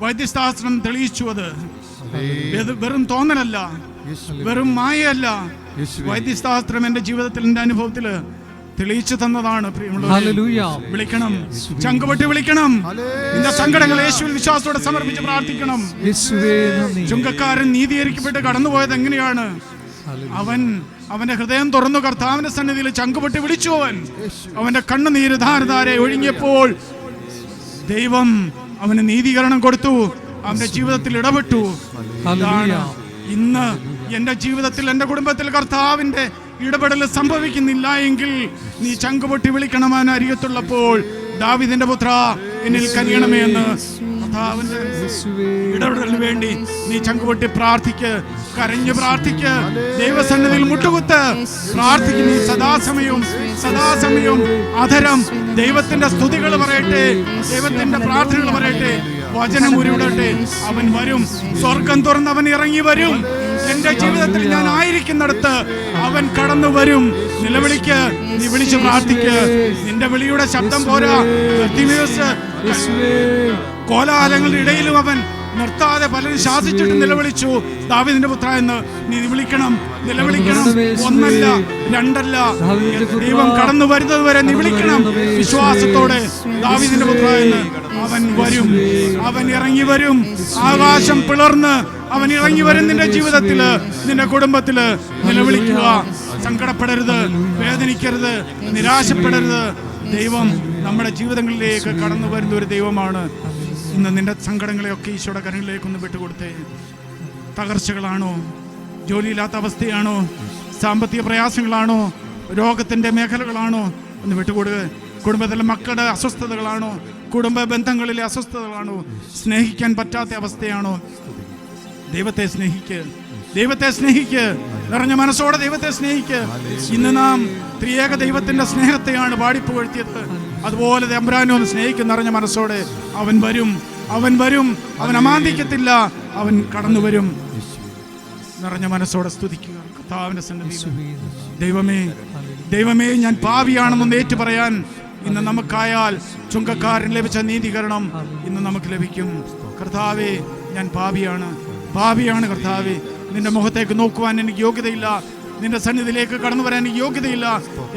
വൈദ്യശാസ്ത്രം തെളിയിച്ചു അത് വെറും തോന്നലല്ല, വെറും മായയല്ല. വൈദ്യശാസ്ത്രം എന്റെ ജീവിതത്തിൽ, എന്റെ അനുഭവത്തില് തെളിയിച്ചു തന്നതാണ്. വിളിക്കണം, ചങ്കുപൊട്ടി വിളിക്കണം. നിന്റെ സങ്കടങ്ങൾ യേശുവിൽ വിശ്വാസത്തോടെ സമർപ്പിച്ച് പ്രാർത്ഥിക്കണം. ചുങ്കക്കാരൻ നീതീകരിക്കപ്പെട്ട് കടന്നുപോയത് എങ്ങനെയാണ്? അവന്റെ ഹൃദയം തുറന്നു കർത്താവിന്റെ സന്നിധിയിൽ ചങ്കുപൊട്ടി വിളിച്ചു. അവന്റെ കണ്ണുനീര് ധാരധാരെ ഒഴുങ്ങിയപ്പോൾ ദൈവം അവന് നീതീകരണം കൊടുത്തു, അവന്റെ ജീവിതത്തിൽ ഇടപെട്ടു. ഇന്ന് എന്റെ ജീവിതത്തിൽ, എന്റെ കുടുംബത്തിൽ കർത്താവിന്റെ ഇടപെടൽ സംഭവിക്കുന്നില്ല എങ്കിൽ നീ ചങ്കുപൊട്ടി വിളിക്കണം. അവൻ അരികത്തുള്ളപ്പോൾ, ദാവീദിന്റെ പുത്ര, എന്നിൽ കനിയണമേ എന്ന്. കർത്താവിന്റെ ഇടപെടലിന് വേണ്ടി നീ ചങ്കുപൊട്ടി പ്രാർത്ഥിക്ക്, കരഞ്ഞ് പ്രാർത്ഥിക്ക്, ദൈവസന്നിധിയിൽ മുട്ടുകുത്ത് പ്രാർത്ഥിക്ക്. നീ സദാസമയവും അധരം ദൈവത്തിന്റെ സ്തുതികൾ പറയട്ടെ, ദൈവത്തിന്റെ പ്രാർത്ഥനകൾ പറയട്ടെ. വചനം ഉരുവിടട്ടെ. അവൻ വരും, സ്വർഗം തുറന്ന് അവൻ ഇറങ്ങി വരും. എന്റെ ജീവിതത്തിൽ ഞാൻ ആയിരിക്കുന്നിടത്ത് അവൻ കടന്നു വരും. നിലവിളിക്ക്, നീ വിളിച്ച് പ്രാർത്ഥിക്ക്. നിന്റെ വിളിയുടെ ശബ്ദം പോരാ. കോലാഹലങ്ങളുടെ ഇടയിലും അവൻ നിർത്താതെ പലരും ശാസിച്ചിട്ട് നിലവിളിച്ചു, ദാവീദിന്റെ പുത്ര എന്ന്. നീ വിളിക്കണം, നിലവിളിക്കണം. ഒന്നല്ല, രണ്ടല്ല, ദൈവം കടന്നു വരുന്നത് വരെ നീ വിളിക്കണം വിശ്വാസത്തോടെ. ദാവീദിന്റെ പുത്ര എന്ന്. അവൻ വരും, അവൻ ഇറങ്ങി വരും. ആകാശം പിളർന്ന് അവൻ ഇറങ്ങി വരും നിന്റെ ജീവിതത്തില്, നിന്റെ കുടുംബത്തില്. നിലവിളിക്കുക, സങ്കടപ്പെടരുത്, വേദനിക്കരുത്, നിരാശപ്പെടരുത്. ദൈവം നമ്മുടെ ജീവിതങ്ങളിലേക്ക് കടന്നു വരുന്ന ഒരു ദൈവമാണ്. ഇന്ന് നിന്റെ സങ്കടങ്ങളെയൊക്കെ ഈശോയുടെ കരങ്ങളിലേക്കൊന്ന് വിട്ടുകൊടുത്തേ. തകർച്ചകളാണോ, ജോലിയില്ലാത്ത അവസ്ഥയാണോ, സാമ്പത്തിക പ്രയാസങ്ങളാണോ, രോഗത്തിൻ്റെ മേഖലകളാണോ, ഒന്ന് വിട്ടുകൊടുക്കുക. കുടുംബത്തിലെ മക്കളുടെ അസ്വസ്ഥതകളാണോ, കുടുംബ ബന്ധങ്ങളിലെ അസ്വസ്ഥതകളാണോ, സ്നേഹിക്കാൻ പറ്റാത്ത അവസ്ഥയാണോ, ദൈവത്തെ സ്നേഹിക്ക്, ദൈവത്തെ സ്നേഹിക്ക്. നിറഞ്ഞ മനസ്സോടെ ദൈവത്തെ സ്നേഹിക്ക്. ഇന്ന് നാം ത്രിയേക ദൈവത്തിന്റെ സ്നേഹത്തെയാണ് പാടിപ്പുകഴ്ത്തിയത്. അതുപോലെ തമ്പുരാനെ ഒന്ന് സ്നേഹിക്കും നിറഞ്ഞ മനസ്സോടെ. അവൻ വരും, അവൻ വരും, അവൻ അമാന്തിക്കത്തില്ല, അവൻ കടന്നു വരും. നിറഞ്ഞ മനസ്സോടെ സ്തുതിക്കുക കർത്താവിന്റെ സന്നിധിയിൽ. ദൈവമേ, ദൈവമേ, ഞാൻ പാപിയാണെന്നൊന്ന് ഏറ്റു പറയാൻ ഇന്ന് നമുക്കായാൽ ചുങ്കക്കാരൻ ലഭിച്ച നീതീകരണം ഇന്ന് നമുക്ക് ലഭിക്കും. കർത്താവേ, ഞാൻ പാപിയാണ്, പാപിയാണ് കർത്താവേ. നിന്റെ മുഖത്തേക്ക് നോക്കുവാൻ എനിക്ക് യോഗ്യതയില്ല, നിന്റെ സന്നിധിയിലേക്ക് കടന്നു വരാൻ എനിക്ക് യോഗ്യതയില്ല.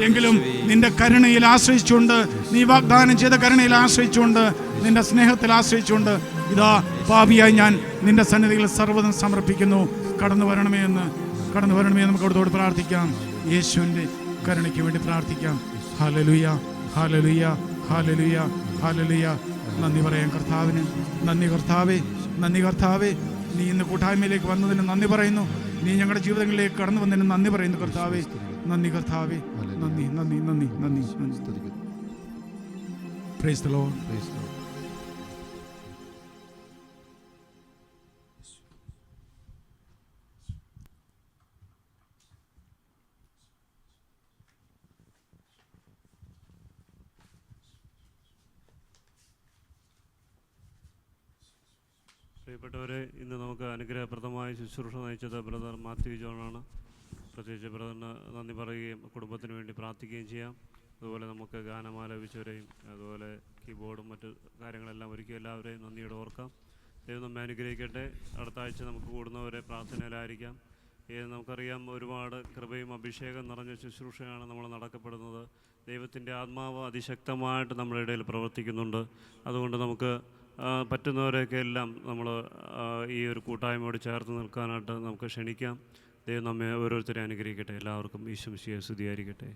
എങ്കിലും നിന്റെ കരുണയിൽ ആശ്രയിച്ചുകൊണ്ട്, നീ വാഗ്ദാനം ചെയ്ത കരുണയിൽ ആശ്രയിച്ചുകൊണ്ട്, നിന്റെ സ്നേഹത്തിൽ ആശ്രയിച്ചുകൊണ്ട്, ഇതാ പാപിയായി ഞാൻ നിന്റെ സന്നിധിയിൽ സർവ്വതും സമർപ്പിക്കുന്നു. കടന്നു വരണമേ എന്ന്, കടന്നു വരണമേ എന്ന് നമുക്ക് അവിടുത്തോട് പ്രാർത്ഥിക്കാം. യേശുവിൻ്റെ കരുണയ്ക്ക് വേണ്ടി പ്രാർത്ഥിക്കാം. ഹല്ലേലൂയ, ഹല്ലേലൂയ, ഹല്ലേലൂയ, ഹല്ലേലൂയ. നന്ദി പറയാം കർത്താവിന്. നന്ദി കർത്താവേ, നന്ദി കർത്താവേ. നീ ഇന്ന് കൂട്ടായ്മയിലേക്ക് വന്നതിന് നന്ദി പറയുന്നു. നീ ഞങ്ങളുടെ ജീവിതങ്ങളിലേക്ക് കടന്നു വന്നതിന് നന്ദി പറയുന്നു കർത്താവേ. നന്ദി കർത്താവേ, നന്ദി, നന്ദി, നന്ദി, നന്ദി. Praise the Lord. പ്രിയപ്പെട്ടവരെ, ഇന്ന് നമുക്ക് അനുഗ്രഹപ്രദമായ ശുശ്രൂഷ നയിച്ചത് ബ്രദർ മാത്യു ജോണാണ്. പ്രത്യേകിച്ച് ബ്രദറിന് നന്ദി പറയുകയും കുടുംബത്തിന് വേണ്ടി പ്രാർത്ഥിക്കുകയും ചെയ്യാം. അതുപോലെ നമുക്ക് ഗാനം ആലപിച്ചവരെയും അതുപോലെ കീബോർഡും മറ്റു കാര്യങ്ങളെല്ലാം ഒരുക്കി എല്ലാവരെയും നന്ദിയോടെ ഓർക്കാം. ദൈവം നമ്മെ അനുഗ്രഹിക്കട്ടെ. അടുത്ത ആഴ്ച നമുക്ക് കൂടുന്നവരെ പ്രാർത്ഥനയിലായിരിക്കാം. നമുക്കറിയാം, ഒരുപാട് കൃപയും അഭിഷേകം നിറഞ്ഞ ശുശ്രൂഷയാണ് നമ്മൾ നടക്കപ്പെടുന്നത്. ദൈവത്തിൻ്റെ ആത്മാവ് അതിശക്തമായിട്ട് നമ്മുടെ ഇടയിൽ പ്രവർത്തിക്കുന്നുണ്ട്. അതുകൊണ്ട് നമുക്ക് പറ്റുന്നവരെയൊക്കെ എല്ലാം നമ്മൾ ഈ ഒരു കൂട്ടായ്മയോട് ചേർത്ത് നിൽക്കാനായിട്ട് നമുക്ക് ക്ഷണിക്കാം. ദൈവം നമ്മെ ഓരോരുത്തരെ അനുഗ്രഹിക്കട്ടെ. എല്ലാവർക്കും ഈശോ മിശിഹായെ സ്തുതിയായിരിക്കട്ടെ.